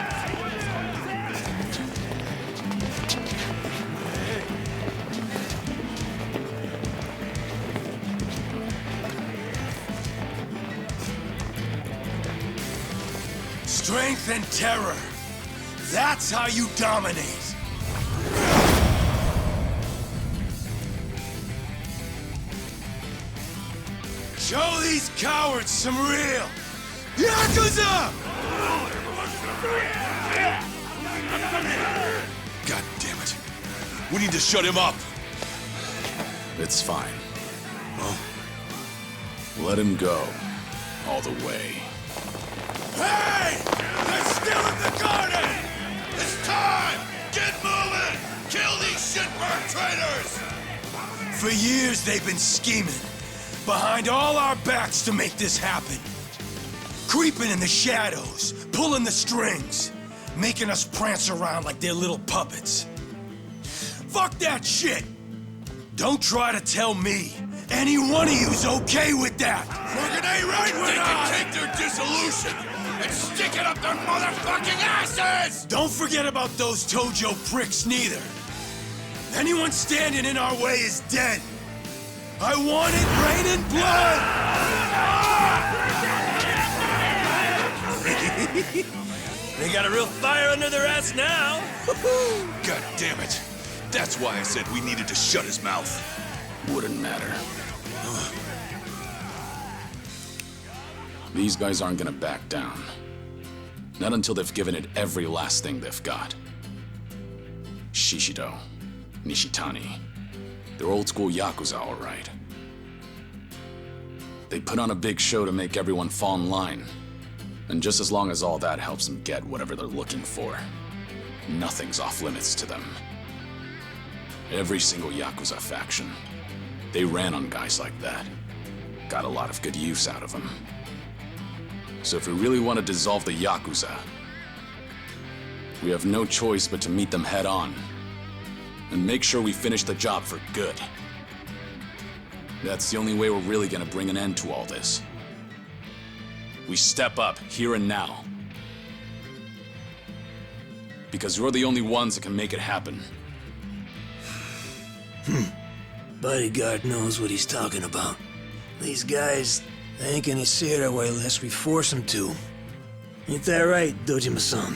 Strength and terror. That's how you dominate. Show these cowards some real Yakuza! God damn it. We need to shut him up. It's fine. Let him go. All the way. Hey! They're still in the garden! It's time! Get moving! Kill these shitbird traitors! For years they've been scheming behind all our backs to make this happen. Creeping in the shadows, pulling the strings, making us prance around like they're little puppets. Fuck that shit! Don't try to tell me any one of you's okay with that! Fucking A right with they can take their dissolution and stick it up their motherfucking asses! Don't forget about those Tojo pricks neither. Anyone standing in our way is dead. I want it raining blood! They got a real fire under their ass now. God damn it. That's why I said we needed to shut his mouth. Wouldn't matter. These guys aren't gonna back down. Not until they've given it every last thing they've got. Shishido, Nishitani. They're old-school Yakuza, all right. They put on a big show to make everyone fall in line. And just as long as all that helps them get whatever they're looking for, nothing's off-limits to them. Every single Yakuza faction, they ran on guys like that. Got a lot of good use out of them. So if we really want to dissolve the Yakuza, we have no choice but to meet them head-on. And make sure we finish the job for good. That's the only way we're really gonna bring an end to all this. We step up, here and now. Because we're the only ones that can make it happen. Bodyguard knows what he's talking about. These guys, they ain't gonna see it our way unless we force them to. Ain't that right, Dojima-san?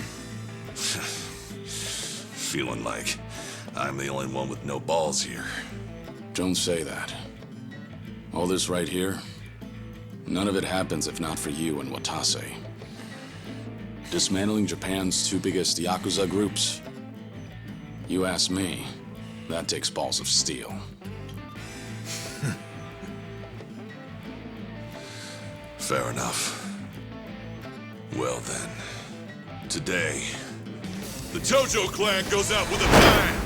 Feeling like I'm the only one with no balls here. Don't say that. All this right here, none of it happens if not for you and Watase. Dismantling Japan's two biggest Yakuza groups? You ask me, that takes balls of steel. Fair enough. Well then, today, the Tojo clan goes out with a bang!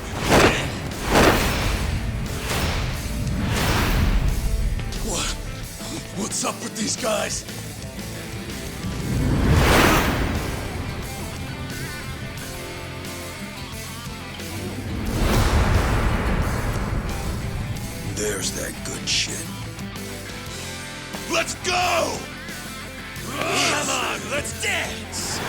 What's up with these guys? There's that good shit. Let's go! Come on, let's dance!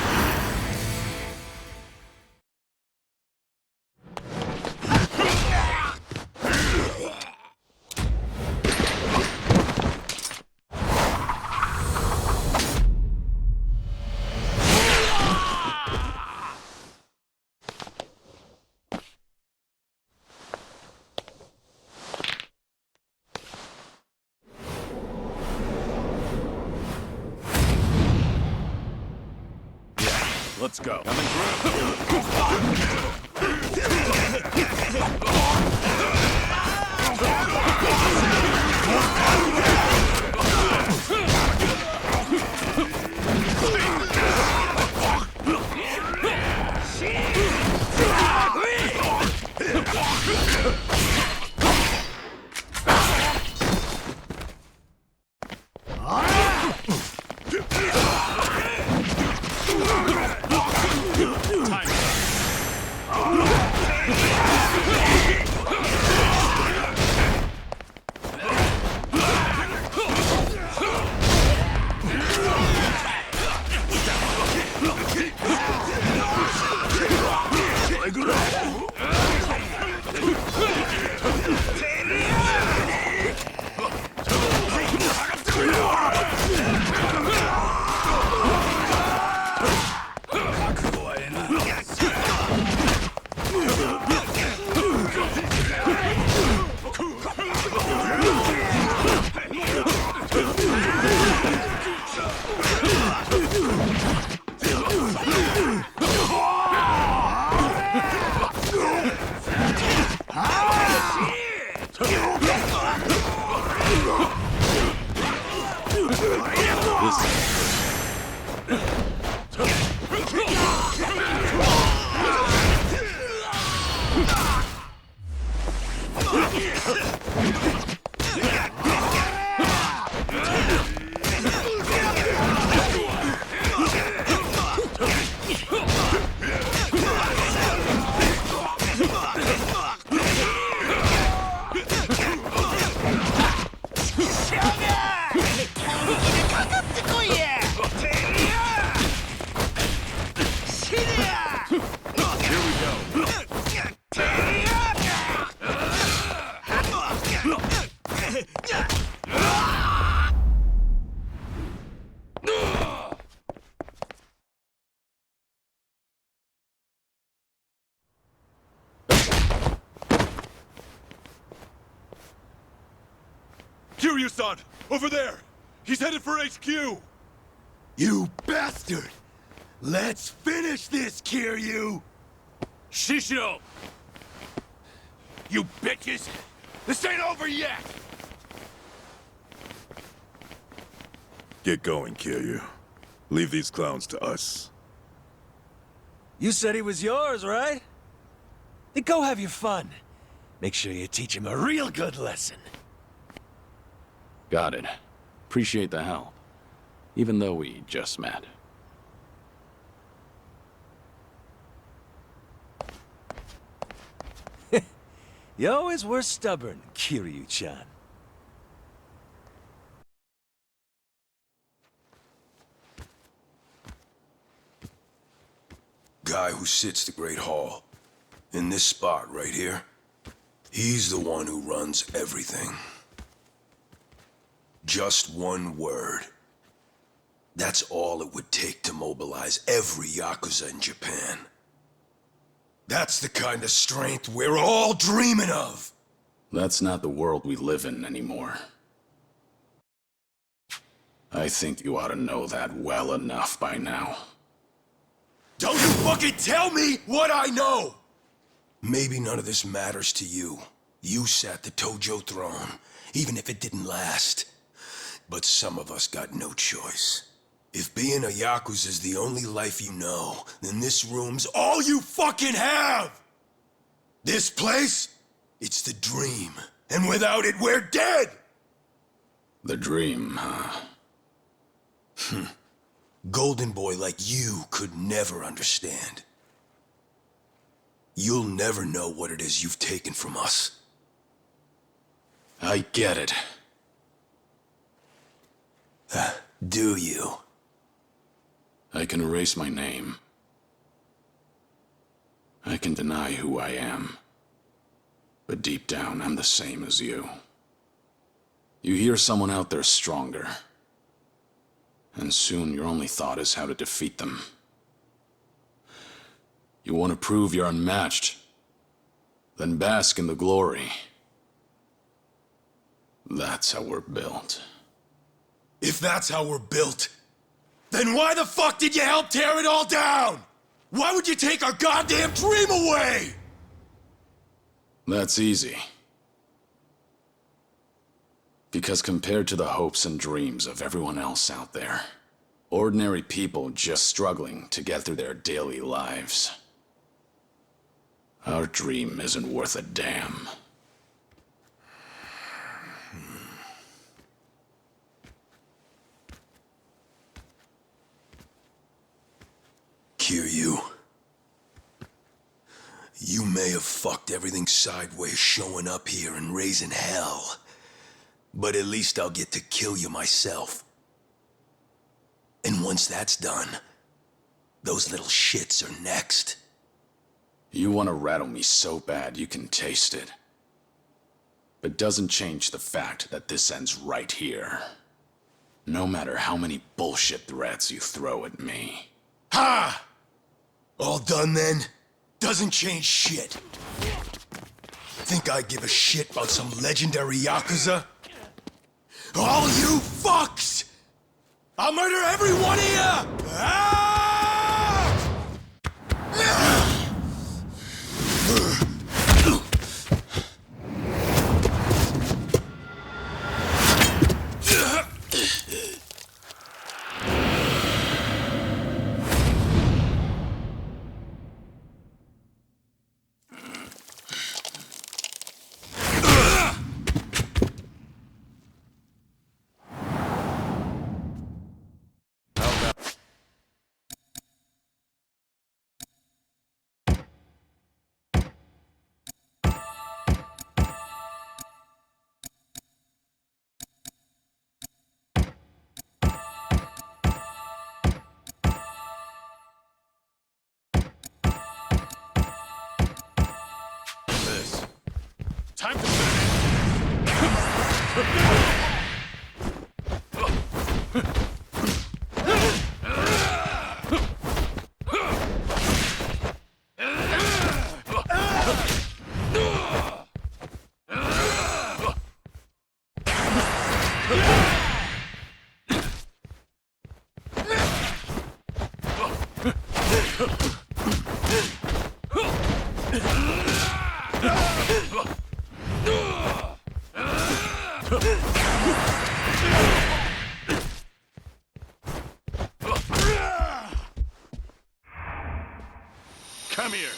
Let's go. Kiryu-san! Over there! He's headed for HQ! You bastard! Let's finish this, Kiryu! Shisho! You bitches! This ain't over yet! Get going, Kiryu. Leave these clowns to us. You said he was yours, right? Then go have your fun. Make sure you teach him a real good lesson. Got it. Appreciate the help. Even though we just met. You always were stubborn, Kiryu-chan. Guy who sits the Great Hall. In this spot right here. He's the one who runs everything. Just one word. That's all it would take to mobilize every Yakuza in Japan. That's the kind of strength we're all dreaming of! That's not the world we live in anymore. I think you ought to know that well enough by now. Don't you fucking tell me what I know! Maybe none of this matters to you. You sat the Tojo throne, even if it didn't last. But some of us got no choice. If being a Yakuza is the only life you know, then this room's all you fucking have! This place, it's the dream. And without it, we're dead! The dream, huh? Golden boy like you could never understand. You'll never know what it is you've taken from us. I get it. Do you? I can erase my name. I can deny who I am. But deep down, I'm the same as you. You hear someone out there stronger. And soon your only thought is how to defeat them. You want to prove you're unmatched? Then bask in the glory. That's how we're built. If that's how we're built, then why the fuck did you help tear it all down? Why would you take our goddamn dream away? That's easy. Because compared to the hopes and dreams of everyone else out there, ordinary people just struggling to get through their daily lives, our dream isn't worth a damn. Kiryu, you may have fucked everything sideways showing up here and raising hell, but at least I'll get to kill you myself. And once that's done, those little shits are next. You want to rattle me so bad you can taste it. But doesn't change the fact that this ends right here. No matter how many bullshit threats you throw at me. Ha! All done then? Doesn't change shit. Think I give a shit about some legendary Yakuza? All you fucks! I'll murder every one of you! Ah! Time to finish. Come here.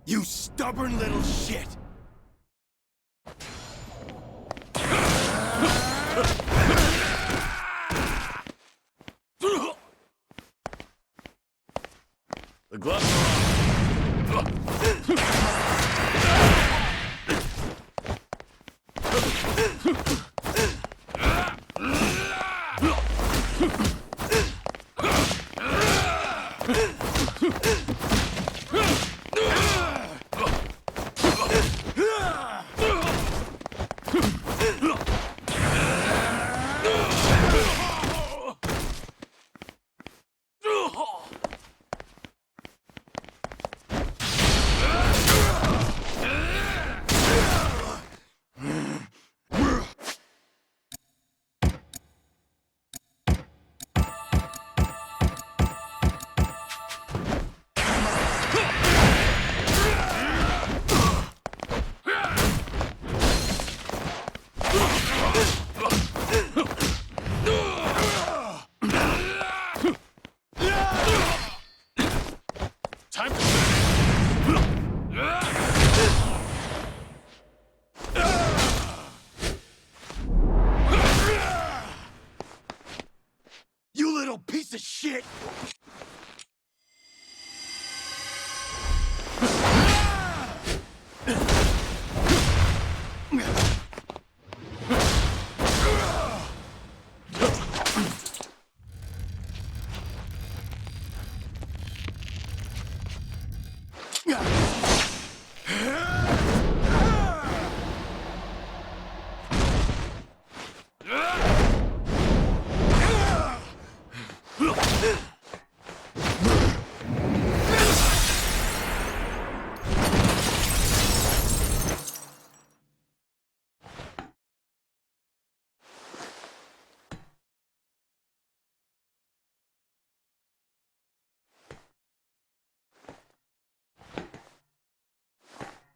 You stubborn little shit! The gloves are on. Time to You little piece of shit!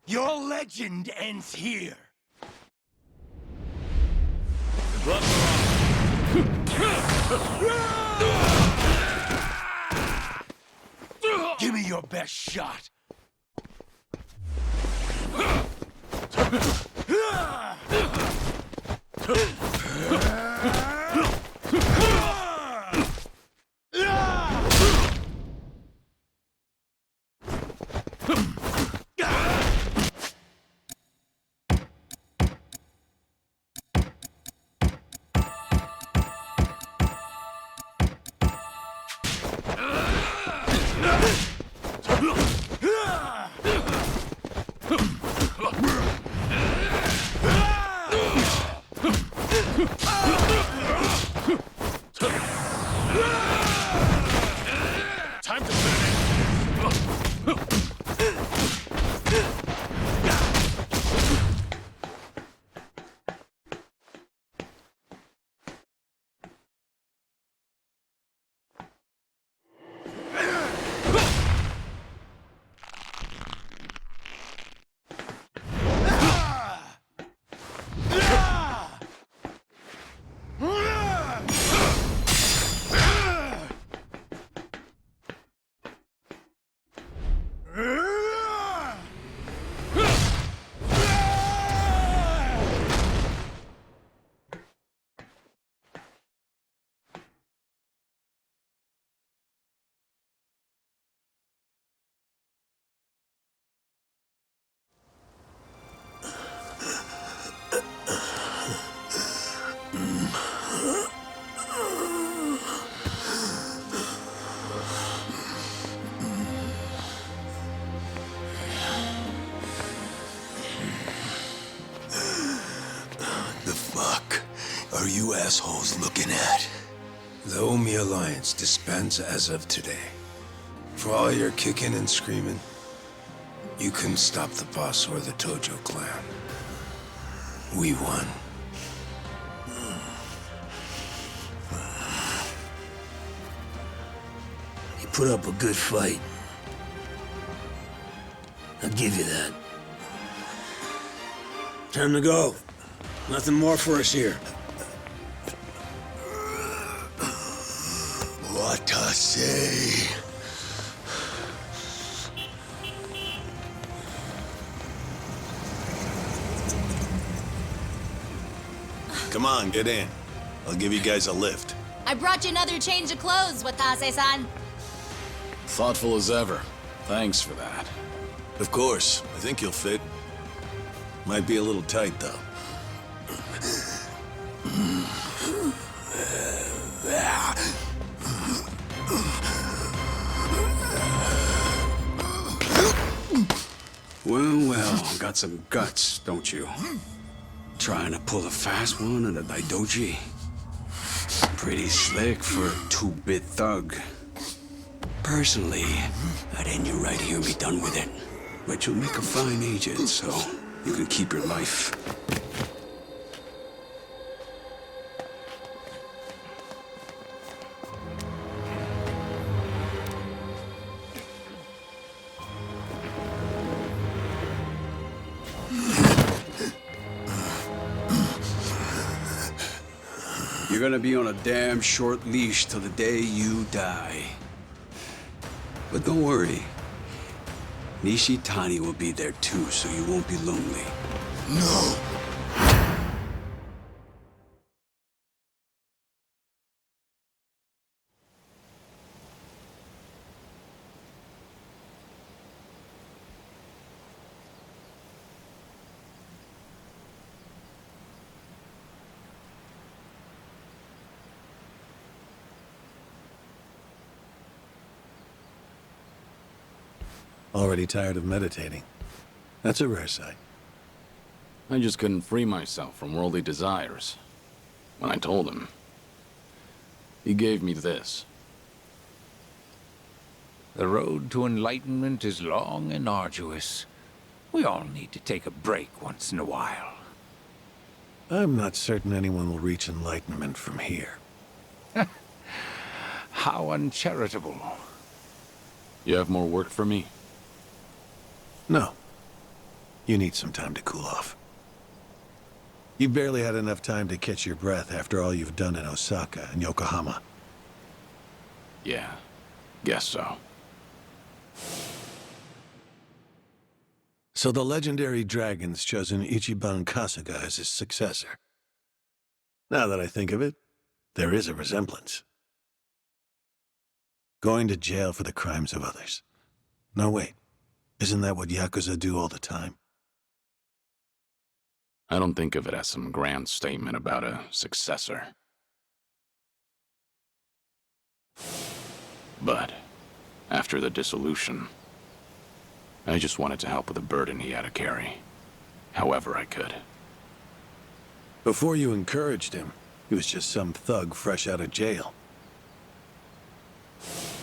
Your legend ends here. The gloves are on. Give me your best shot. Time to finish. The fuck are you assholes looking at? The Omi Alliance disbands as of today. For all your kicking and screaming, you couldn't stop the boss or the Tojo clan. We won. You put up a good fight. I'll give you that. Time to go. Nothing more for us here. What I say? Come on, get in. I'll give you guys a lift. I brought you another change of clothes, Watase-san. Thoughtful as ever. Thanks for that. Of course. I think you'll fit. Might be a little tight, though. Well, got some guts, don't you? Trying to pull a fast one at a Daidoji. Pretty slick for a two-bit thug. Personally, I'd end you right here and be done with it. But you'll make a fine agent, so you can keep your life. You're gonna be on a damn short leash till the day you die. But don't worry. Nishitani will be there too, so you won't be lonely. No! Already tired of meditating. That's a rare sight. I just couldn't free myself from worldly desires. When I told him, he gave me this. The road to enlightenment is long and arduous. We all need to take a break once in a while. I'm not certain anyone will reach enlightenment from here. How uncharitable. You have more work for me? No. You need some time to cool off. You barely had enough time to catch your breath after all you've done in Osaka and Yokohama. Yeah, guess so. So the legendary dragon's chosen Ichiban Kasuga as his successor. Now that I think of it, there is a resemblance. Going to jail for the crimes of others. No, wait. Isn't that what Yakuza do all the time? I don't think of it as some grand statement about a successor. But after the dissolution, I just wanted to help with the burden he had to carry, however I could. Before you encouraged him, he was just some thug fresh out of jail.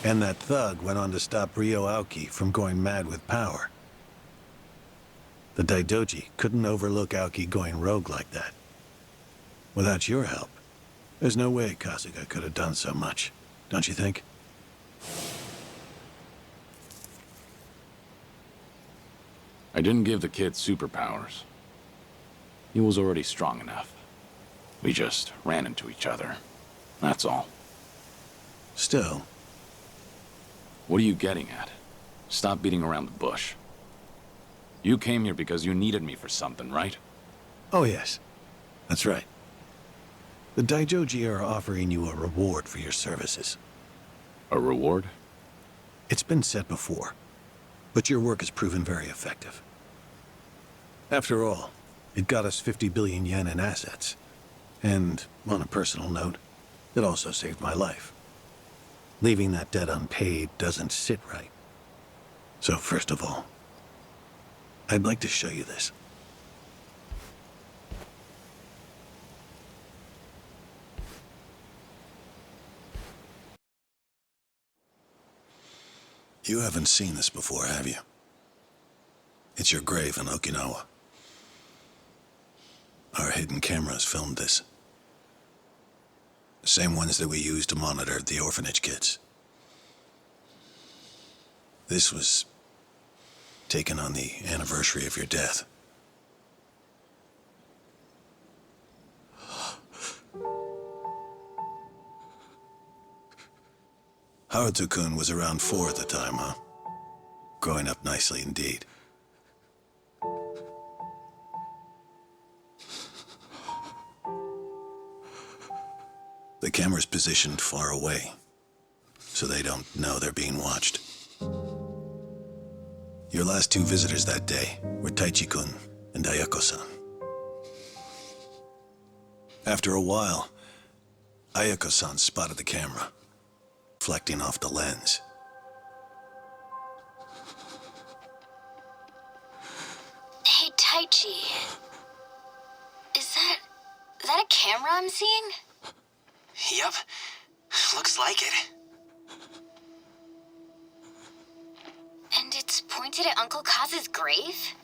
And that thug went on to stop Ryo Aoki from going mad with power. The Daidoji couldn't overlook Aoki going rogue like that. Without your help, there's no way Kasuga could have done so much, don't you think? I didn't give the kid superpowers. He was already strong enough. We just ran into each other. That's all. Still. What are you getting at? Stop beating around the bush. You came here because you needed me for something, right? Oh yes, that's right. The Daijoji are offering you a reward for your services. A reward? It's been said before, but your work has proven very effective. After all, it got us 50 billion yen in assets. And, on a personal note, it also saved my life. Leaving that debt unpaid doesn't sit right. So first of all, I'd like to show you this. You haven't seen this before, have you? It's your grave in Okinawa. Our hidden cameras filmed this. The same ones that we used to monitor the orphanage kids. This was taken on the anniversary of your death. Haruto-kun was around 4 at the time, huh? Growing up nicely indeed. The camera's positioned far away, so they don't know they're being watched. Your last two visitors that day were Taichi-kun and Ayako-san. After a while, Ayako-san spotted the camera, reflecting off the lens. Hey, Taichi. Is that a camera I'm seeing? Yep. Looks like it. And it's pointed at Uncle Kaz's grave?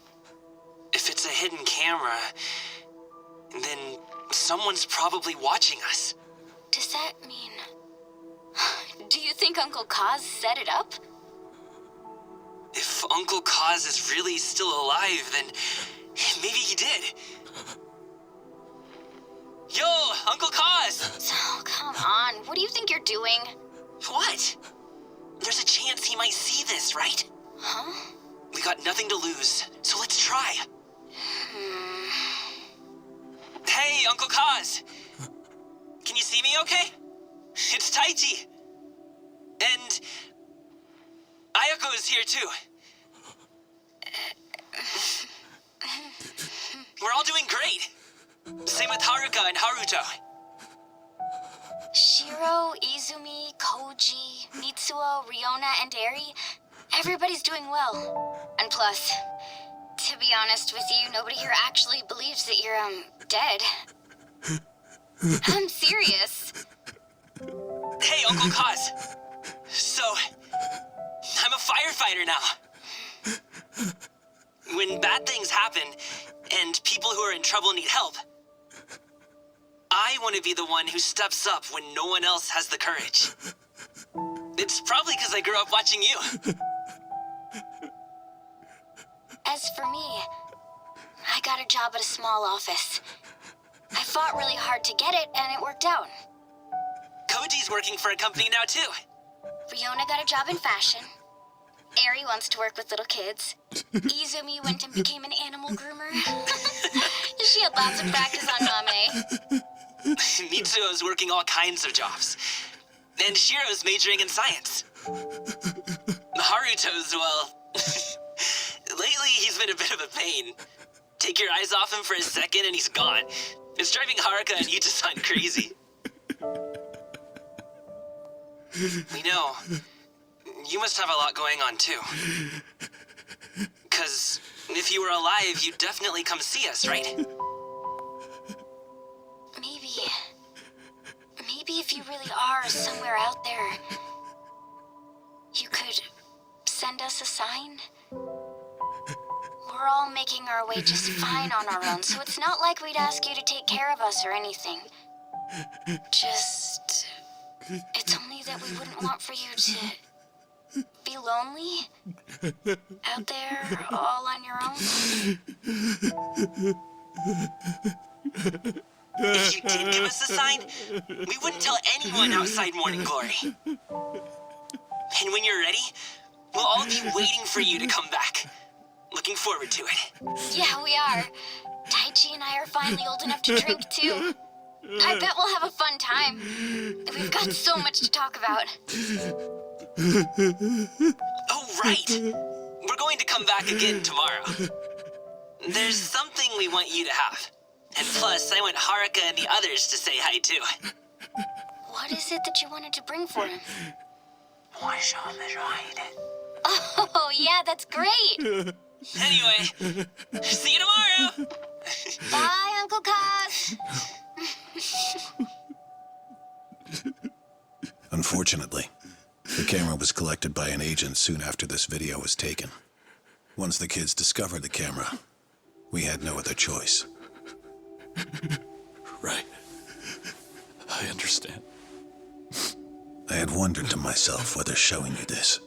If it's a hidden camera, then someone's probably watching us. Does that mean... Do you think Uncle Kaz set it up? If Uncle Kaz is really still alive, then maybe he did. Yo, Uncle Kaz! Oh, come on. What do you think you're doing? What? There's a chance he might see this, right? Huh? We got nothing to lose, so let's try. Hey, Uncle Kaz! Can you see me okay? It's Taichi! And... Ayako is here too. We're all doing great. Same with Haruka and Haruto. Shiro, Izumi, Koji, Mitsuo, Riona, and Eri, everybody's doing well. And plus, to be honest with you, nobody here actually believes that you're, dead. I'm serious. Hey, Uncle Kaz. So, I'm a firefighter now. When bad things happen, and people who are in trouble need help, I want to be the one who steps up when no one else has the courage. It's probably because I grew up watching you. As for me, I got a job at a small office. I fought really hard to get it, and it worked out. Koji's working for a company now, too. Riona got a job in fashion. Eri wants to work with little kids. Izumi went and became an animal groomer. She had lots of practice on Mame. Mitsuo's working all kinds of jobs. And Shiro's majoring in science. Haruto's, well... lately, he's been a bit of a pain. Take your eyes off him for a second and he's gone. It's driving Haruka and Yuta-san crazy. You know, you must have a lot going on, too. 'Cause if you were alive, you'd definitely come see us, right? Maybe if you really are somewhere out there, you could send us a sign? We're all making our way just fine on our own, so it's not like we'd ask you to take care of us or anything. Just... It's only that we wouldn't want for you to be lonely out there all on your own. If you did give us a sign, we wouldn't tell anyone outside Morning Glory. And when you're ready, we'll all be waiting for you to come back. Looking forward to it. Yeah, we are. Taichi and I are finally old enough to drink, too. I bet we'll have a fun time. We've got so much to talk about. Oh, right. We're going to come back again tomorrow. There's something we want you to have. And plus, I want Haruka and the others to say hi, too. What is it that you wanted to bring for him? Oh, yeah, that's great. Anyway, see you tomorrow. Bye, Uncle Kaz. Unfortunately, the camera was collected by an agent soon after this video was taken. Once the kids discovered the camera, we had no other choice. Right. I understand. I had wondered to myself whether showing you this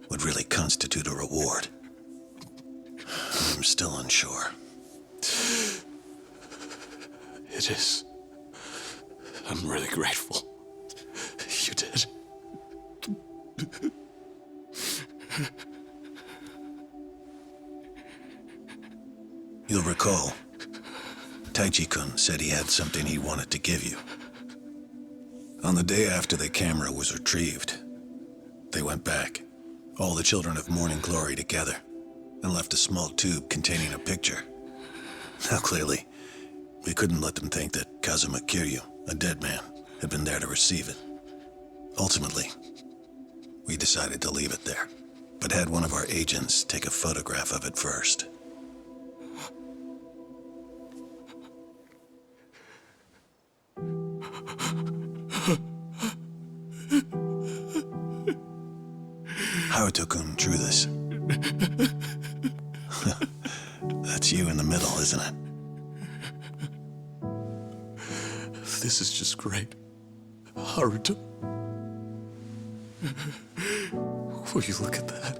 would really constitute a reward. I'm still unsure. It is. I'm really grateful. You did. You'll recall, Taichi-kun said he had something he wanted to give you. On the day after the camera was retrieved, they went back, all the children of Morning Glory together, and left a small tube containing a picture. Now clearly, we couldn't let them think that Kazuma Kiryu, a dead man, had been there to receive it. Ultimately, we decided to leave it there, but had one of our agents take a photograph of it first. Haruto-kun drew this. That's you in the middle, isn't it? This is just great. Haruto. Will you look at that?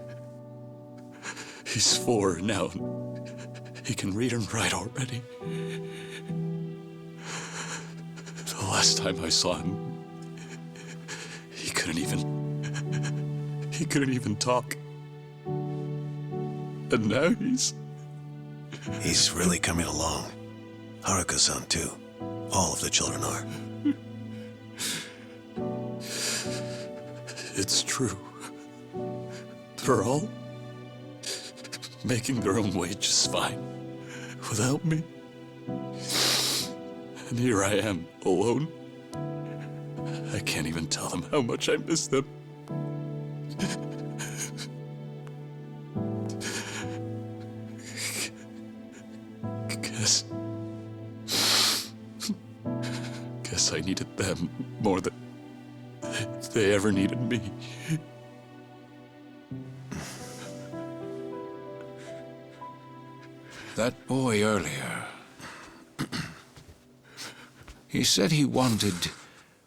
He's 4 now. He can read and write already. The last time I saw him, he couldn't even talk. And now He's really coming along. Haruka-san too. All of the children are. It's true. They're all making their own way just fine without me. And here I am, alone. I can't even tell them how much I miss them. Guess I needed them more than they ever needed me. That boy earlier, he said he wanted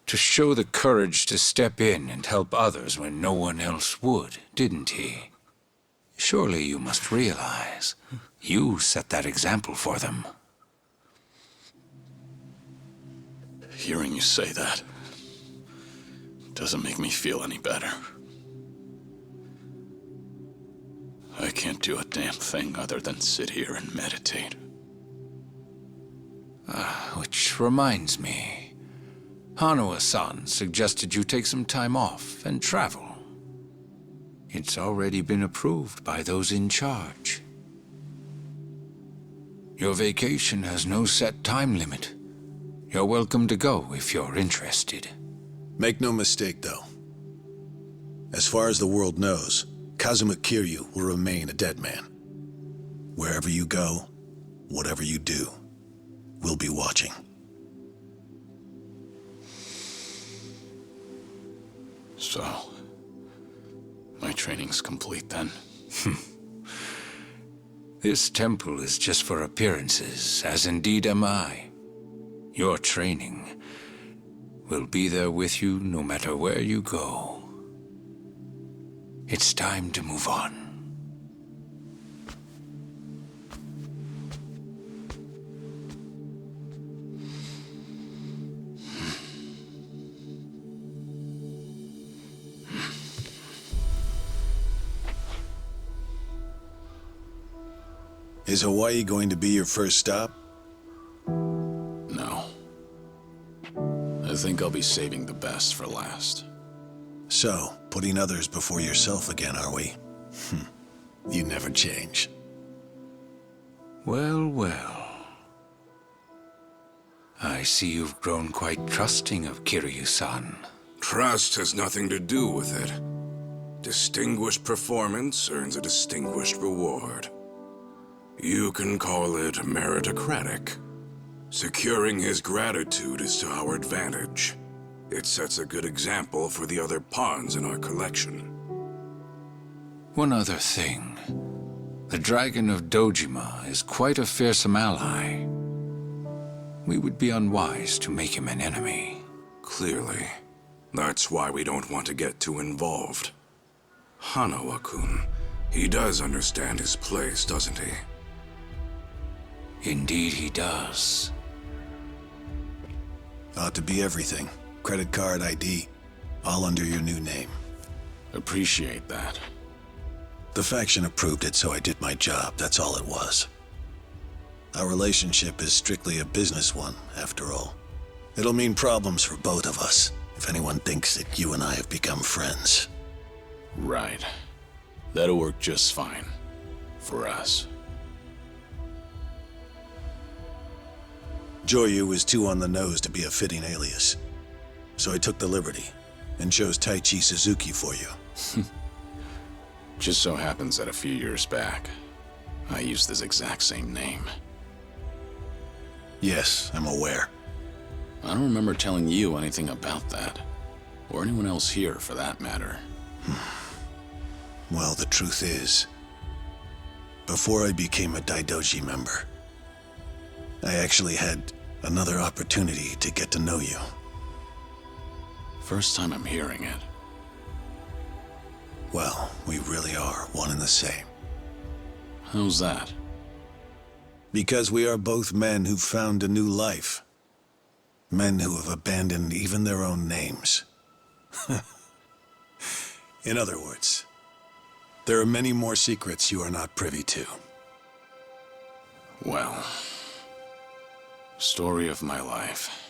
to show the courage to step in and help others when no one else would, didn't he? Surely you must realize you set that example for them. Hearing you say that doesn't make me feel any better. I can't do a damn thing other than sit here and meditate. Which reminds me, Hanawa-san suggested you take some time off and travel. It's already been approved by those in charge. Your vacation has no set time limit. You're welcome to go if you're interested. Make no mistake, though. As far as the world knows, Kazuma Kiryu will remain a dead man. Wherever you go, whatever you do, we'll be watching. So, my training's complete then? This temple is just for appearances, as indeed am I. Your training will be there with you no matter where you go. It's time to move on. Is Hawaii going to be your first stop? No. I think I'll be saving the best for last. So, putting others before yourself again, are we? You never change. Well, well. I see you've grown quite trusting of Kiryu-san. Trust has nothing to do with it. Distinguished performance earns a distinguished reward. You can call it meritocratic. Securing his gratitude is to our advantage. It sets a good example for the other pawns in our collection. One other thing. The Dragon of Dojima is quite a fearsome ally. We would be unwise to make him an enemy. Clearly. That's why we don't want to get too involved. Hanawa-kun, he does understand his place, doesn't he? Indeed he does. Ought to be everything. Credit card, ID, all under your new name. Appreciate that. The faction approved it, so I did my job. That's all it was. Our relationship is strictly a business one, after all. It'll mean problems for both of us if if anyone thinks that you and I have become friends. Right. That'll work just fine. For us. Joryu was too on the nose to be a fitting alias. So I took the liberty and chose Taichi Suzuki for you. Just so happens that a few years back, I used this exact same name. Yes, I'm aware. I don't remember telling you anything about that. Or anyone else here, for that matter. Well, the truth is, before I became a Daidoji member, I actually had another opportunity to get to know you. First time I'm hearing it. Well, we really are one and the same. How's that? Because we are both men who've found a new life. Men who have abandoned even their own names. In other words, there are many more secrets you are not privy to. Well, story of my life.